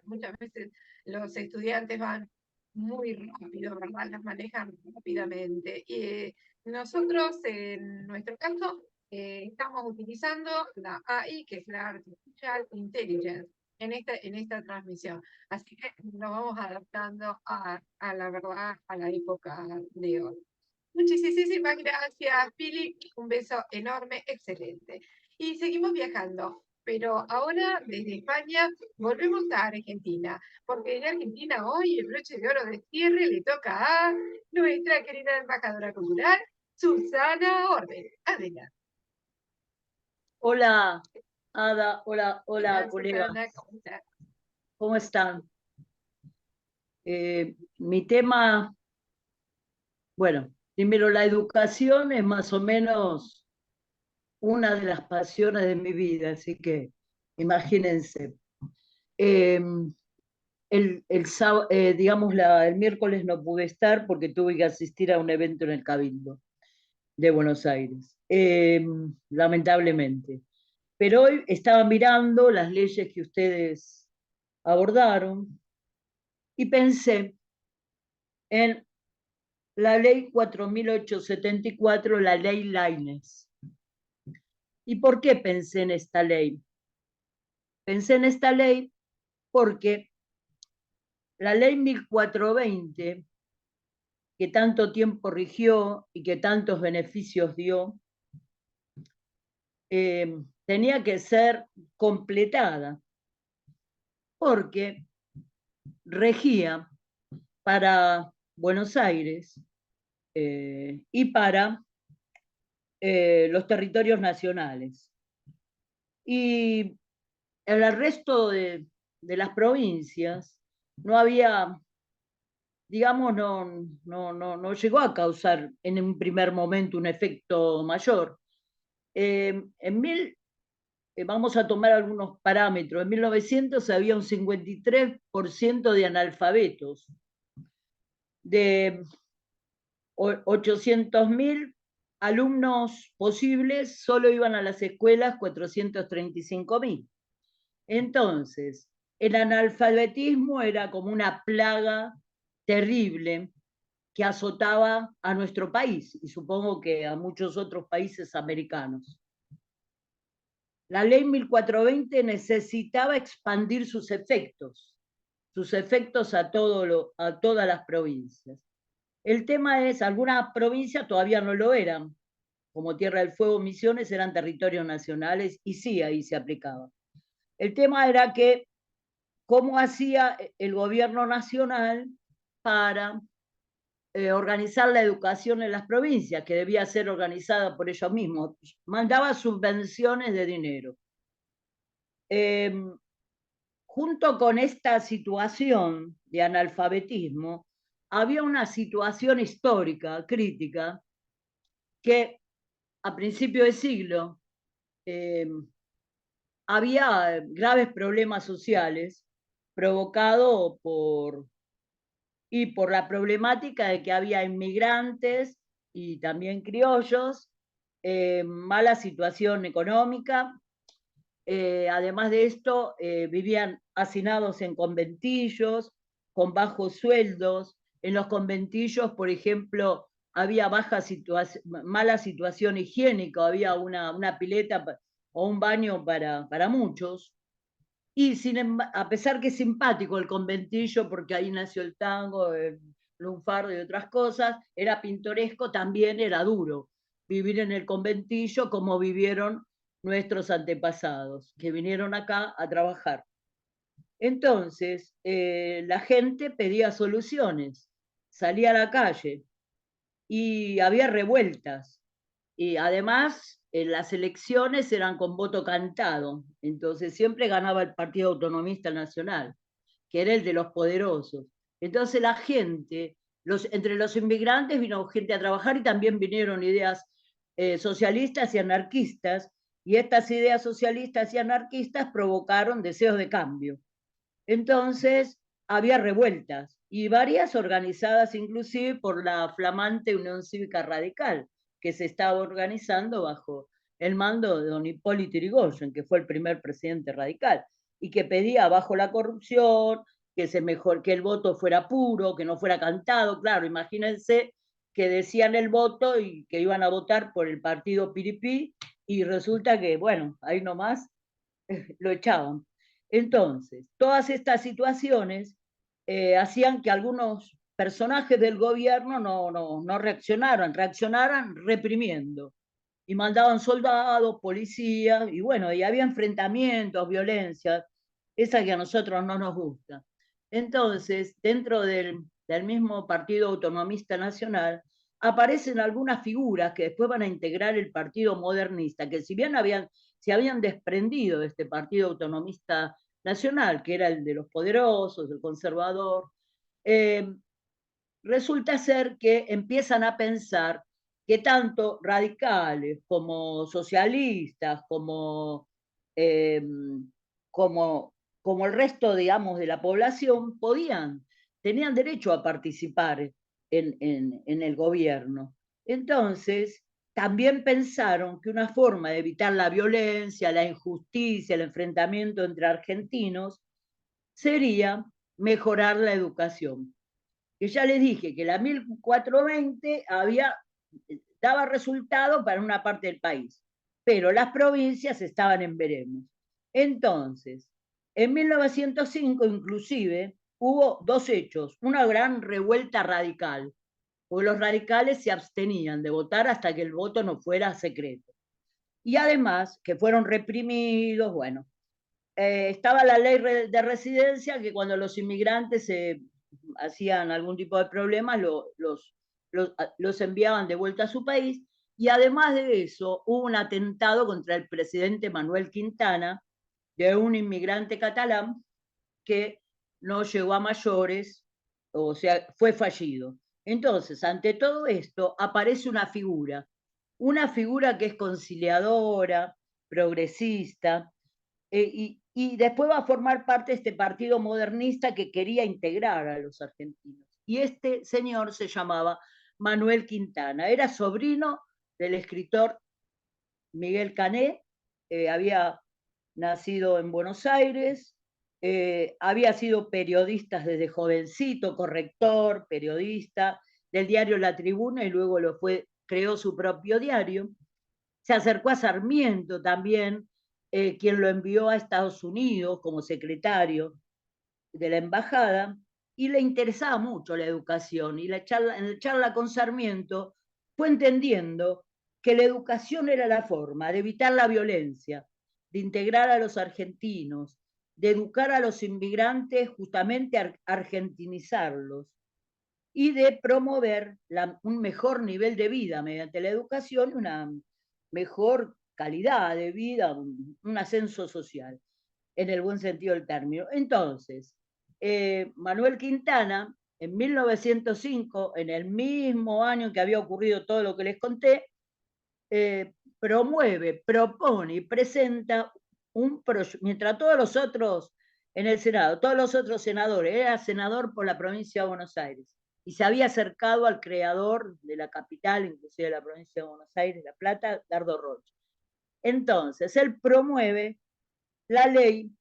Muchas veces los estudiantes van muy rápido, ¿verdad? Las manejan rápidamente. Y nosotros, en nuestro caso, estamos utilizando la AI, que es la Artificial Intelligence, en esta transmisión. Así que nos vamos adaptando a la verdad, a la época de hoy. Muchísimas gracias, Pili. Un beso enorme, excelente. Y seguimos viajando, pero ahora desde España volvemos a Argentina, porque en Argentina hoy el broche de oro de cierre le toca a nuestra querida embajadora cultural, Susana Orden. Adelante. Hola, Ada, hola, Hola, colega. Susana, ¿cómo estás? ¿Cómo están? Mi tema, bueno, primero la educación es más o menos una de las pasiones de mi vida, así que imagínense. Digamos, el miércoles no pude estar porque tuve que asistir a un evento en el Cabildo de Buenos Aires, lamentablemente. Pero hoy estaba mirando las leyes que ustedes abordaron y pensé en la ley 4874, la ley Lainez. ¿Y por qué pensé en esta ley? Pensé en esta ley porque la ley 1420, que tanto tiempo rigió y que tantos beneficios dio, tenía que ser completada porque regía para Buenos Aires y para los territorios nacionales. Y en el resto de las provincias no había, digamos, no llegó a causar en un primer momento un efecto mayor. Vamos a tomar algunos parámetros. En 1900 había un 53% de analfabetos. De 800.000 alumnos posibles, solo iban a las escuelas 435.000. Entonces, el analfabetismo era como una plaga terrible que azotaba a nuestro país y supongo que a muchos otros países americanos. La ley 1420 necesitaba expandir sus efectos a todas las provincias. El tema es, algunas provincias todavía no lo eran, como Tierra del Fuego, Misiones eran territorios nacionales y sí, ahí se aplicaba. El tema era que cómo hacía el gobierno nacional para organizar la educación en las provincias, que debía ser organizada por ellos mismos. Mandaba subvenciones de dinero. Junto con esta situación de analfabetismo, había una situación histórica, crítica, que a principio de siglo había graves problemas sociales provocados por la problemática de que había inmigrantes y también criollos, mala situación económica. Además de esto, vivían hacinados en conventillos, con bajos sueldos. En los conventillos, por ejemplo, había mala situación higiénica, había una pileta o un baño para muchos. Y a pesar que es simpático el conventillo, porque ahí nació el tango, el lunfardo y otras cosas, era pintoresco, también era duro vivir en el conventillo como vivieron nuestros antepasados, que vinieron acá a trabajar. Entonces, la gente pedía soluciones, salía a la calle y había revueltas. Y además, las elecciones eran con voto cantado, entonces siempre ganaba el Partido Autonomista Nacional, que era el de los poderosos. Entonces la gente, entre los inmigrantes vino gente a trabajar y también vinieron ideas socialistas y anarquistas, y estas ideas socialistas y anarquistas provocaron deseos de cambio. Entonces había revueltas, y varias organizadas inclusive por la flamante Unión Cívica Radical, que se estaba organizando bajo el mando de don Hipólito Yrigoyen, que fue el primer presidente radical, y que pedía bajo la corrupción, que el voto fuera puro, que no fuera cantado. Claro, imagínense que decían el voto y que iban a votar por el partido Piripí, y resulta que, bueno, ahí nomás lo echaban. Entonces, todas estas situaciones hacían que algunos personajes del gobierno no reaccionaran reprimiendo, y mandaban soldados, policías, y bueno, y había enfrentamientos, violencia, esa que a nosotros no nos gusta. Entonces, dentro del mismo Partido Autonomista Nacional, aparecen algunas figuras que después van a integrar el Partido Modernista, que si bien se habían desprendido de este Partido Autonomista Nacional, que era el de los poderosos, el conservador, resulta ser que empiezan a pensar que tanto radicales como socialistas, como el resto, digamos, de la población, tenían derecho a participar en el gobierno. Entonces, también pensaron que una forma de evitar la violencia, la injusticia, el enfrentamiento entre argentinos, sería mejorar la educación. Que ya les dije que la 1420 daba resultado para una parte del país, pero las provincias estaban en veremos. Entonces, en 1905 inclusive hubo dos hechos: una gran revuelta radical, porque los radicales se abstenían de votar hasta que el voto no fuera secreto, y además que fueron reprimidos. Bueno, estaba la ley de residencia, que cuando los inmigrantes hacían algún tipo de problema, los enviaban de vuelta a su país. Y además de eso, hubo un atentado contra el presidente Manuel Quintana, de un inmigrante catalán, que no llegó a mayores, o sea, fue fallido. Entonces, ante todo esto, aparece una figura que es conciliadora, progresista, y después va a formar parte de este Partido Modernista que quería integrar a los argentinos. Y este señor se llamaba Manuel Quintana, era sobrino del escritor Miguel Cané, había nacido en Buenos Aires, había sido periodista desde jovencito, corrector, periodista del diario La Tribuna, y luego creó su propio diario. Se acercó a Sarmiento también, quien lo envió a Estados Unidos como secretario de la embajada, y le interesaba mucho la educación, y en la charla con Sarmiento fue entendiendo que la educación era la forma de evitar la violencia, de integrar a los argentinos, de educar a los inmigrantes, justamente argentinizarlos, y de promover un mejor nivel de vida mediante la educación, una mejor calidad de vida, un ascenso social, en el buen sentido del término. Entonces, Manuel Quintana, en 1905, en el mismo año en que había ocurrido todo lo que les conté, promueve, propone y presenta mientras todos los otros en el Senado, todos los otros senadores, era senador por la provincia de Buenos Aires, y se había acercado al creador de la capital, inclusive de la provincia de Buenos Aires, La Plata, Dardo Rocha. Entonces, él promueve la ley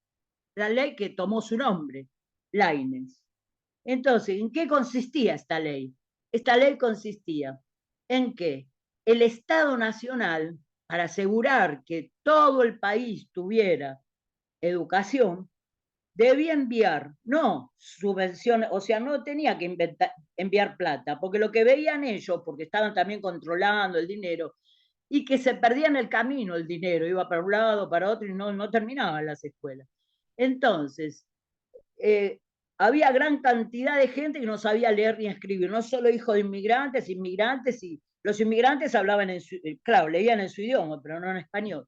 que tomó su nombre, Laínez. Entonces, ¿en qué consistía esta ley? Esta ley consistía en que el Estado Nacional, para asegurar que todo el país tuviera educación, debía enviar, no subvenciones, o sea, no tenía que enviar plata, porque lo que veían ellos, porque estaban también controlando el dinero, y que se perdía en el camino el dinero, iba para un lado, para otro, y no terminaban las escuelas. Entonces, había gran cantidad de gente que no sabía leer ni escribir, no solo hijos de inmigrantes, y los inmigrantes hablaban claro, leían en su idioma, pero no en español,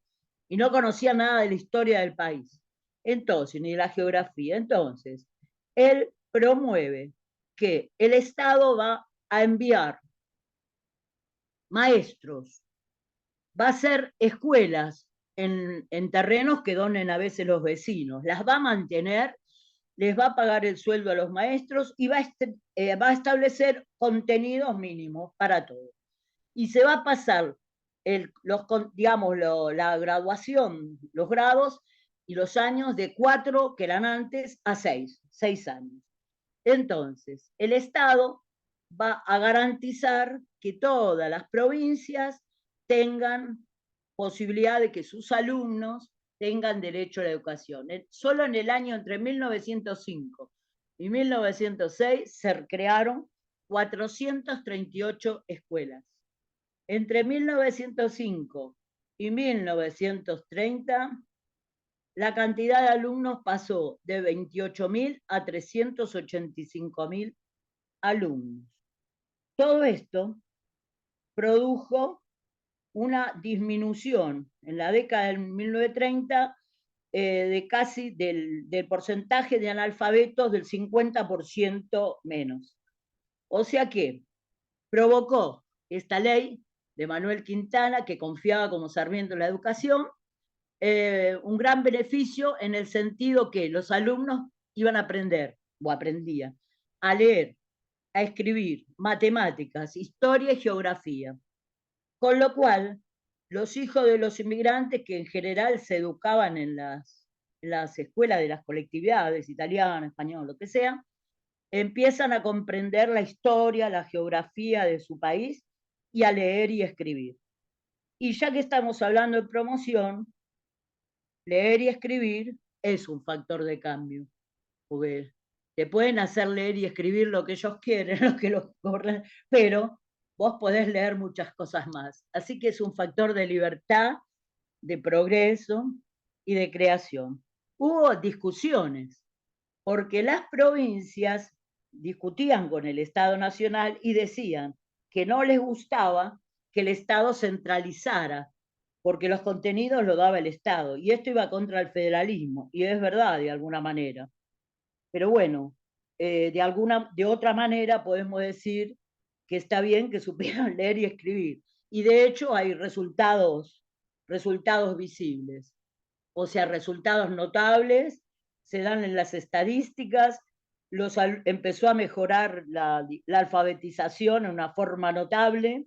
y no conocían nada de la historia del país, entonces, ni de la geografía. Entonces, él promueve que el Estado va a enviar maestros, va a hacer escuelas en terrenos que donen a veces los vecinos, las va a mantener, les va a pagar el sueldo a los maestros y va a establecer contenidos mínimos para todos. Y se va a pasar la graduación, los grados y los años de 4 que eran antes a 6 años. Entonces, el Estado va a garantizar que todas las provincias tengan posibilidad de que sus alumnos tengan derecho a la educación. Solo en el año entre 1905 y 1906 se crearon 438 escuelas. Entre 1905 y 1930, la cantidad de alumnos pasó de 28.000 a 385.000 alumnos. Todo esto produjo una disminución en la década de 1930 de casi del porcentaje de analfabetos del 50% menos. O sea que provocó esta ley de Manuel Quintana, que confiaba como Sarmiento en la educación, un gran beneficio en el sentido que los alumnos iban a aprender, o aprendían, a leer, a escribir, matemáticas, historia y geografía. Con lo cual, los hijos de los inmigrantes, que en general se educaban en las escuelas de las colectividades, italiano, español, lo que sea, empiezan a comprender la historia, la geografía de su país y a leer y escribir. Y ya que estamos hablando de promoción, leer y escribir es un factor de cambio, porque te pueden hacer leer y escribir lo que ellos quieren, lo que los corren, pero vos podés leer muchas cosas más. Así que es un factor de libertad, de progreso y de creación. Hubo discusiones, porque las provincias discutían con el Estado Nacional y decían que no les gustaba que el Estado centralizara, porque los contenidos lo daba el Estado, y esto iba contra el federalismo, y es verdad de alguna manera. Pero bueno, de otra manera podemos decir que está bien que supieran leer y escribir. Y de hecho hay resultados visibles, o sea, resultados notables, se dan en las estadísticas, empezó a mejorar la alfabetización en una forma notable,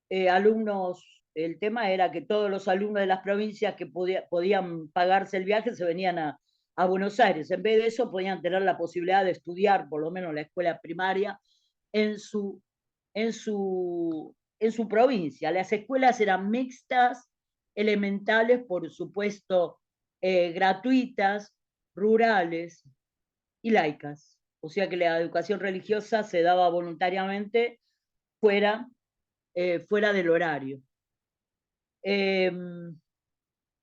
el tema era que todos los alumnos de las provincias que podían pagarse el viaje se venían a Buenos Aires. En vez de eso, podían tener la posibilidad de estudiar, por lo menos la escuela primaria, en su provincia. Las escuelas eran mixtas, elementales, por supuesto, gratuitas, rurales y laicas. O sea que la educación religiosa se daba voluntariamente fuera del horario.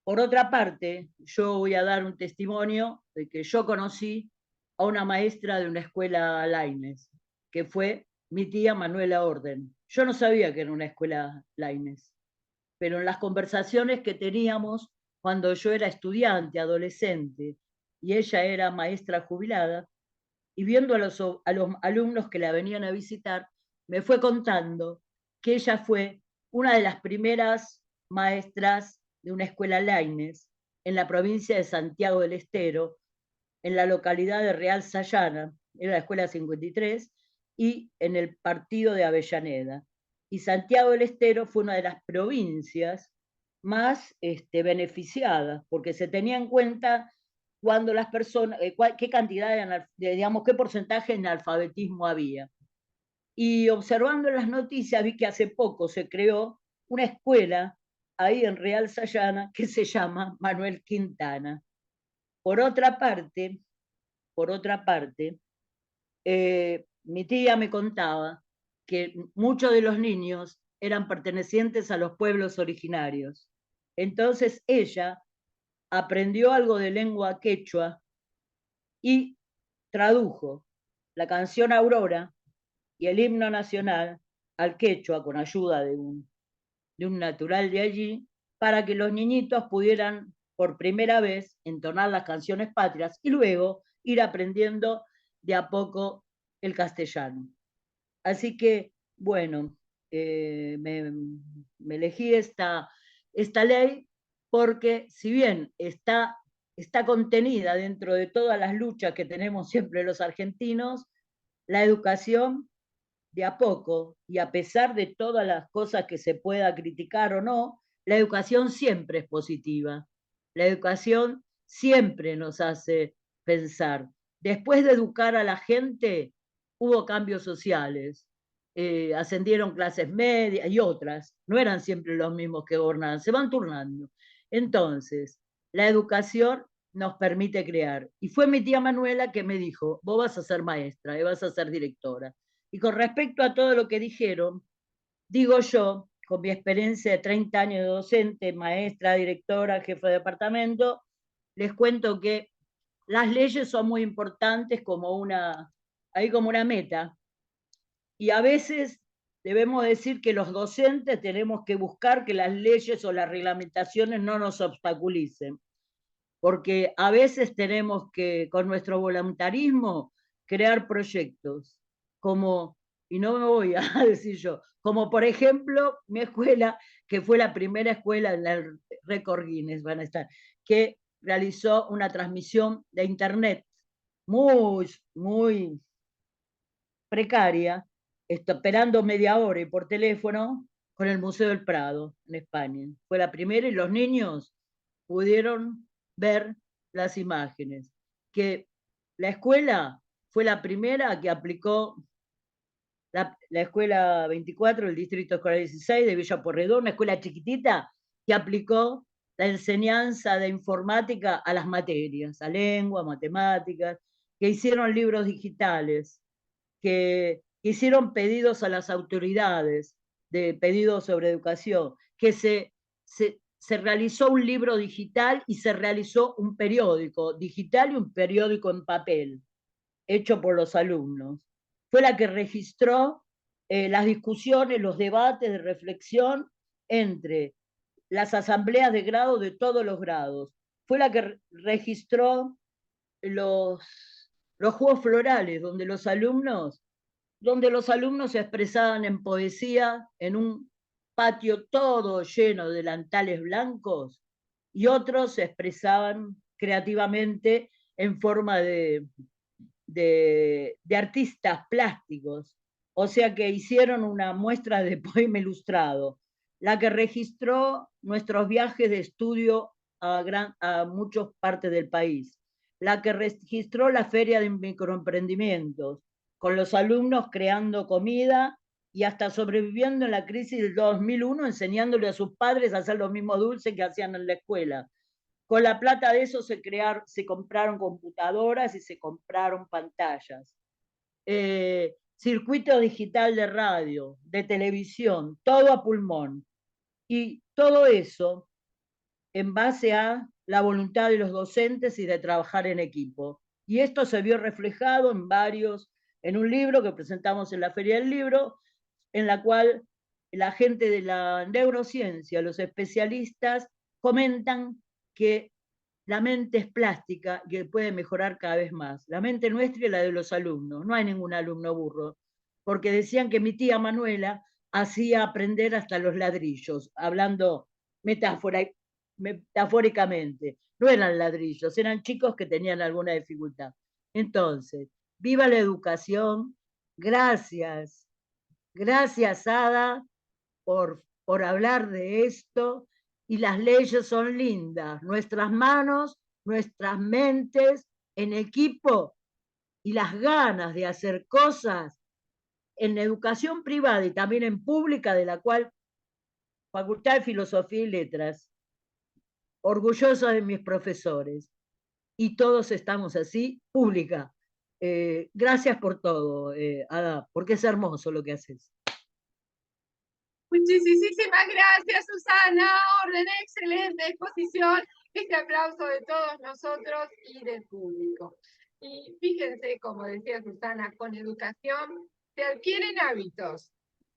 Por otra parte, yo voy a dar un testimonio de que yo conocí a una maestra de una escuela Laínez, que fue mi tía Manuela Orden. Yo no sabía que era una escuela Laínez, pero en las conversaciones que teníamos cuando yo era estudiante, adolescente, y ella era maestra jubilada, y viendo a los alumnos que la venían a visitar, me fue contando que ella fue una de las primeras maestras de una escuela Laínez en la provincia de Santiago del Estero, en la localidad de Real Sayana, era la escuela 53, y en el partido de Avellaneda. Y Santiago del Estero fue una de las provincias más beneficiadas, porque se tenía en cuenta cuando las personas, qué cantidad qué porcentaje de analfabetismo había. Y observando las noticias vi que hace poco se creó una escuela ahí en Real Sayana que se llama Manuel Quintana. Por otra parte, mi tía me contaba que muchos de los niños eran pertenecientes a los pueblos originarios. Entonces ella aprendió algo de lengua quechua y tradujo la canción Aurora y el himno nacional al quechua con ayuda de un natural de allí, para que los niñitos pudieran por primera vez entonar las canciones patrias y luego ir aprendiendo de a poco el castellano. Así que, bueno, me elegí esta ley porque si bien está contenida dentro de todas las luchas que tenemos siempre los argentinos, la educación de a poco, y a pesar de todas las cosas que se pueda criticar o no, la educación siempre es positiva. La educación siempre nos hace pensar. Después de educar a la gente, hubo cambios sociales. Ascendieron clases medias y otras. No eran siempre los mismos que gobernaban, se van turnando. Entonces, la educación nos permite crear. Y fue mi tía Manuela que me dijo, vos vas a ser maestra y vas a ser directora. Y con respecto a todo lo que dijeron, digo yo, con mi experiencia de 30 años de docente, maestra, directora, jefe de departamento, les cuento que las leyes son muy importantes como una meta. Y a veces debemos decir que los docentes tenemos que buscar que las leyes o las reglamentaciones no nos obstaculicen, porque a veces tenemos que, con nuestro voluntarismo, crear proyectos, como, y no me voy a decir yo, como por ejemplo mi escuela, que fue la primera escuela en el récord Guinness, van a estar, que realizó una transmisión de internet muy precaria, esperando media hora y por teléfono, con el Museo del Prado en España. Fue la primera y los niños pudieron ver las imágenes. Que la escuela fue la primera que aplicó la escuela 24 del Distrito Escolar 16 de Villa Porredón, una escuela chiquitita que aplicó la enseñanza de informática a las materias, a lengua, matemáticas, que hicieron libros digitales, que hicieron pedidos a las autoridades, de pedidos sobre educación, que se realizó un libro digital y se realizó un periódico digital y un periódico en papel, hecho por los alumnos. Fue la que registró las discusiones, los debates de reflexión entre las asambleas de grado de todos los grados. Fue la que registró los juegos florales, donde los alumnos se expresaban en poesía en un patio todo lleno de delantales blancos, y otros se expresaban creativamente en forma de artistas plásticos. O sea que hicieron una muestra de poema ilustrado, la que registró nuestros viajes de estudio a muchas partes del país, la que registró la feria de microemprendimientos, con los alumnos creando comida y hasta sobreviviendo en la crisis del 2001, enseñándole a sus padres a hacer los mismos dulces que hacían en la escuela. Con la plata de eso se compraron computadoras y se compraron pantallas. Circuito digital de radio, de televisión, todo a pulmón. Y todo eso en base a la voluntad de los docentes y de trabajar en equipo. Y esto se vio reflejado en un libro que presentamos en la Feria del Libro, en la cual la gente de la neurociencia, los especialistas, comentan que la mente es plástica y que puede mejorar cada vez más. La mente nuestra y la de los alumnos. No hay ningún alumno burro, porque decían que mi tía Manuela hacía aprender hasta los ladrillos, hablando metafóricamente. No eran ladrillos, eran chicos que tenían alguna dificultad. Entonces, viva la educación. Gracias. Gracias, Ada, por hablar de esto. Y las leyes son lindas. Nuestras manos, nuestras mentes en equipo y las ganas de hacer cosas en la educación privada y también en pública, de la cual Facultad de Filosofía y Letras, orgulloso de mis profesores, y todos estamos así, pública. Gracias por todo, Ada, porque es hermoso lo que haces. Muchísimas gracias, Susana. Orden, excelente exposición. Este aplauso de todos nosotros y del público. Y fíjense, como decía Susana, con educación se adquieren hábitos,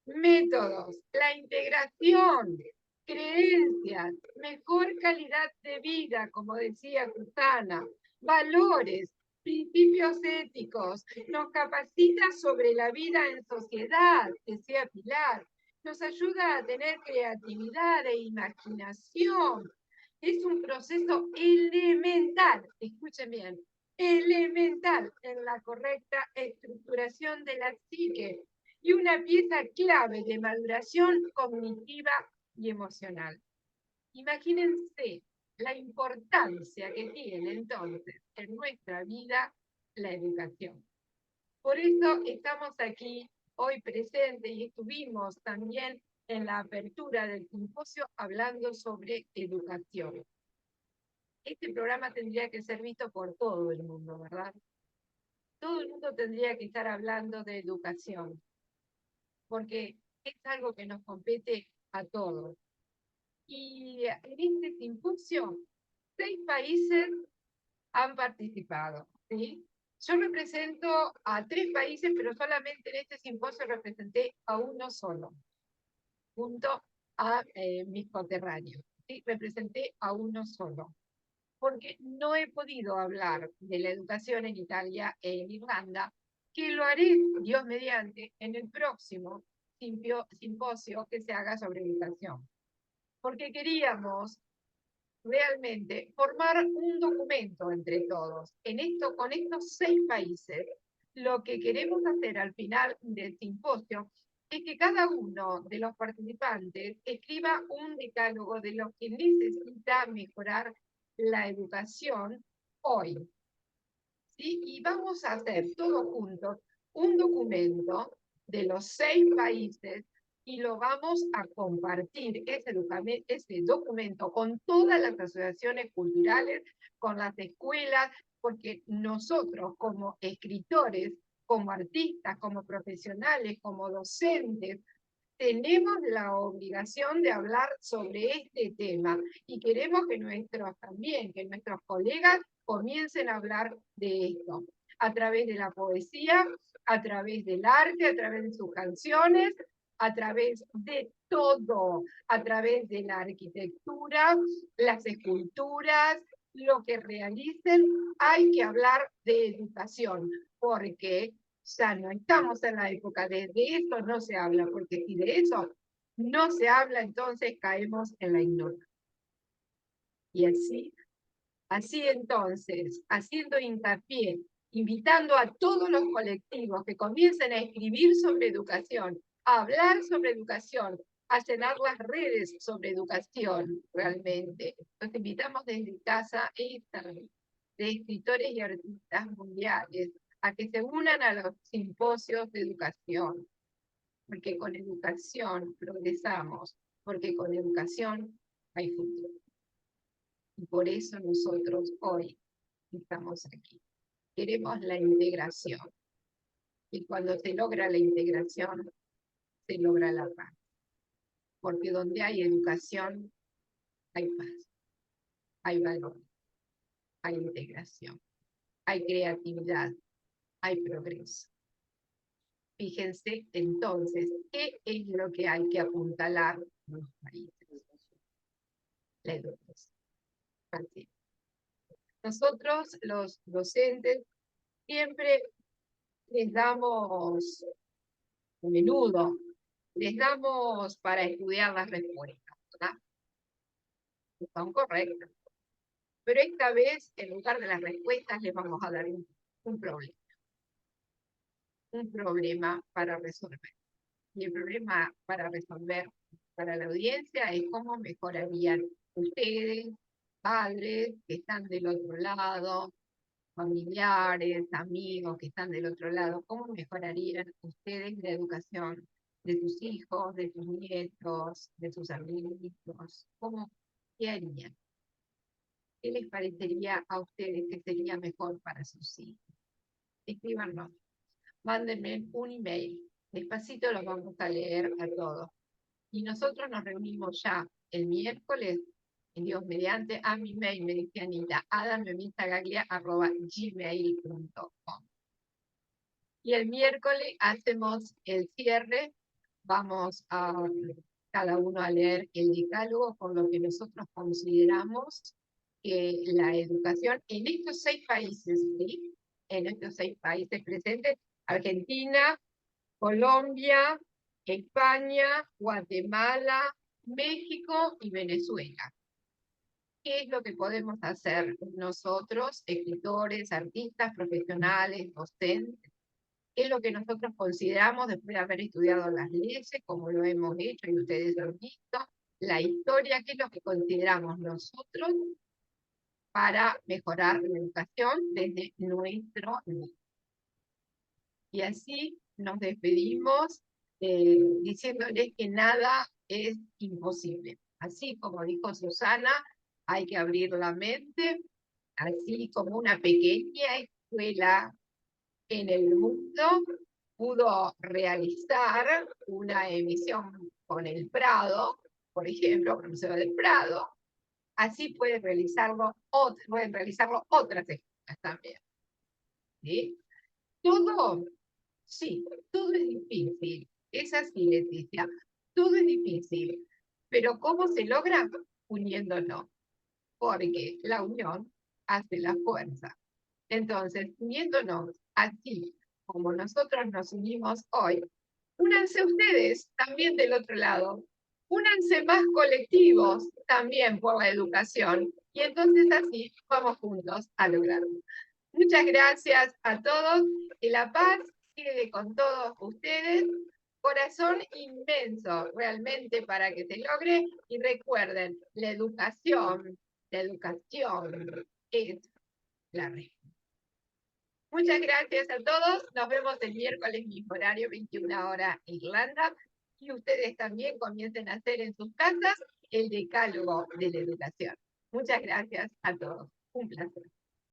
métodos, la integración, creencias, mejor calidad de vida, como decía Susana, valores, principios éticos, nos capacita sobre la vida en sociedad, decía Pilar, nos ayuda a tener creatividad e imaginación. Es un proceso elemental, escuchen bien, elemental en la correcta estructuración de la psique y una pieza clave de maduración cognitiva y emocional. Imagínense la importancia que tiene entonces en nuestra vida la educación. Por eso estamos aquí hoy presentes y estuvimos también en la apertura del simposio hablando sobre educación. Este programa tendría que ser visto por todo el mundo, ¿verdad? Todo el mundo tendría que estar hablando de educación, porque es algo que nos compete a todos. Y en este simposio, 6 países han participado, ¿sí? Yo represento a 3 países, pero solamente en este simposio representé a uno solo, junto a mis coterráneos, ¿sí? Representé a uno solo, porque no he podido hablar de la educación en Italia e en Irlanda, que lo haré, Dios mediante, en el próximo simposio que se haga sobre educación. Porque queríamos realmente formar un documento entre todos. Con estos 6 países, lo que queremos hacer al final del simposio es que cada uno de los participantes escriba un decálogo de lo que necesita mejorar la educación hoy. ¿Sí? Y vamos a hacer todos juntos un documento de los 6 países y lo vamos a compartir, ese documento, con todas las asociaciones culturales, con las escuelas, porque nosotros como escritores, como artistas, como profesionales, como docentes, tenemos la obligación de hablar sobre este tema y queremos que nuestros colegas comiencen a hablar de esto a través de la poesía, a través del arte, a través de sus canciones, a través de todo, a través de la arquitectura, las esculturas, lo que realicen. Hay que hablar de educación, porque ya no estamos en la época de eso no se habla, porque si de eso no se habla, entonces caemos en la ignorancia. Y así entonces, haciendo hincapié, invitando a todos los colectivos que comiencen a escribir sobre educación, a hablar sobre educación, a llenar las redes sobre educación, realmente. Los invitamos desde Casa de escritores y artistas mundiales, a que se unan a los simposios de educación, porque con educación progresamos, porque con educación hay futuro. Y por eso nosotros hoy estamos aquí. Queremos la integración. Y cuando se logra la integración, se logra la paz. Porque donde hay educación, hay paz, hay valor, hay integración, hay creatividad, hay progreso. Fíjense entonces, ¿qué es lo que hay que apuntalar en los países? La educación. Así. Nosotros, los docentes, siempre les damos, a menudo, les damos para estudiar las respuestas, ¿verdad? Son correctas. Pero esta vez, en lugar de las respuestas, les vamos a dar un problema. Un problema para resolver. Y el problema para resolver para la audiencia es cómo mejorarían ustedes, padres que están del otro lado, familiares, amigos que están del otro lado, ¿cómo mejorarían ustedes la educación de sus hijos, de sus nietos, de sus amiguitos? ¿Qué harían? ¿Qué les parecería a ustedes que sería mejor para sus hijos? Escríbanos, mándenme un email. Despacito los vamos a leer a todos. Y nosotros nos reunimos ya el miércoles, en Dios mediante, a mi mail, me dice Anita, adamemistagaglia@gmail.com. Y el miércoles hacemos el cierre, vamos a cada uno a leer el decálogo con lo que nosotros consideramos que la educación en estos 6 países, ¿sí? En estos 6 países presentes, Argentina, Colombia, España, Guatemala, México y Venezuela. ¿Qué es lo que podemos hacer nosotros, escritores, artistas, profesionales, docentes? ¿Qué es lo que nosotros consideramos después de haber estudiado las leyes, como lo hemos hecho y ustedes lo han visto? La historia, ¿qué es lo que consideramos nosotros para mejorar la educación desde nuestro nivel? Y así nos despedimos diciéndoles que nada es imposible. Así como dijo Susana, hay que abrir la mente, así como una pequeña escuela en el mundo pudo realizar una emisión con el Prado, por ejemplo, con el Museo del Prado, así pueden realizarlo otras escuelas también. ¿Sí? Sí, todo es difícil. Es así, Leticia. Todo es difícil. Pero ¿cómo se logra? Uniéndonos. Porque la unión hace la fuerza. Entonces, uniéndonos así como nosotros nos unimos hoy, únanse ustedes también del otro lado. Únanse más colectivos también por la educación. Y entonces así vamos juntos a lograrlo. Muchas gracias a todos. Que la paz quede con todos ustedes. Corazón inmenso realmente para que se logre. Y recuerden, la educación es la red. Muchas gracias a todos. Nos vemos el miércoles mismo horario, 21 horas Irlanda. Y ustedes también comiencen a hacer en sus casas el decálogo de la educación. Muchas gracias a todos. Un placer.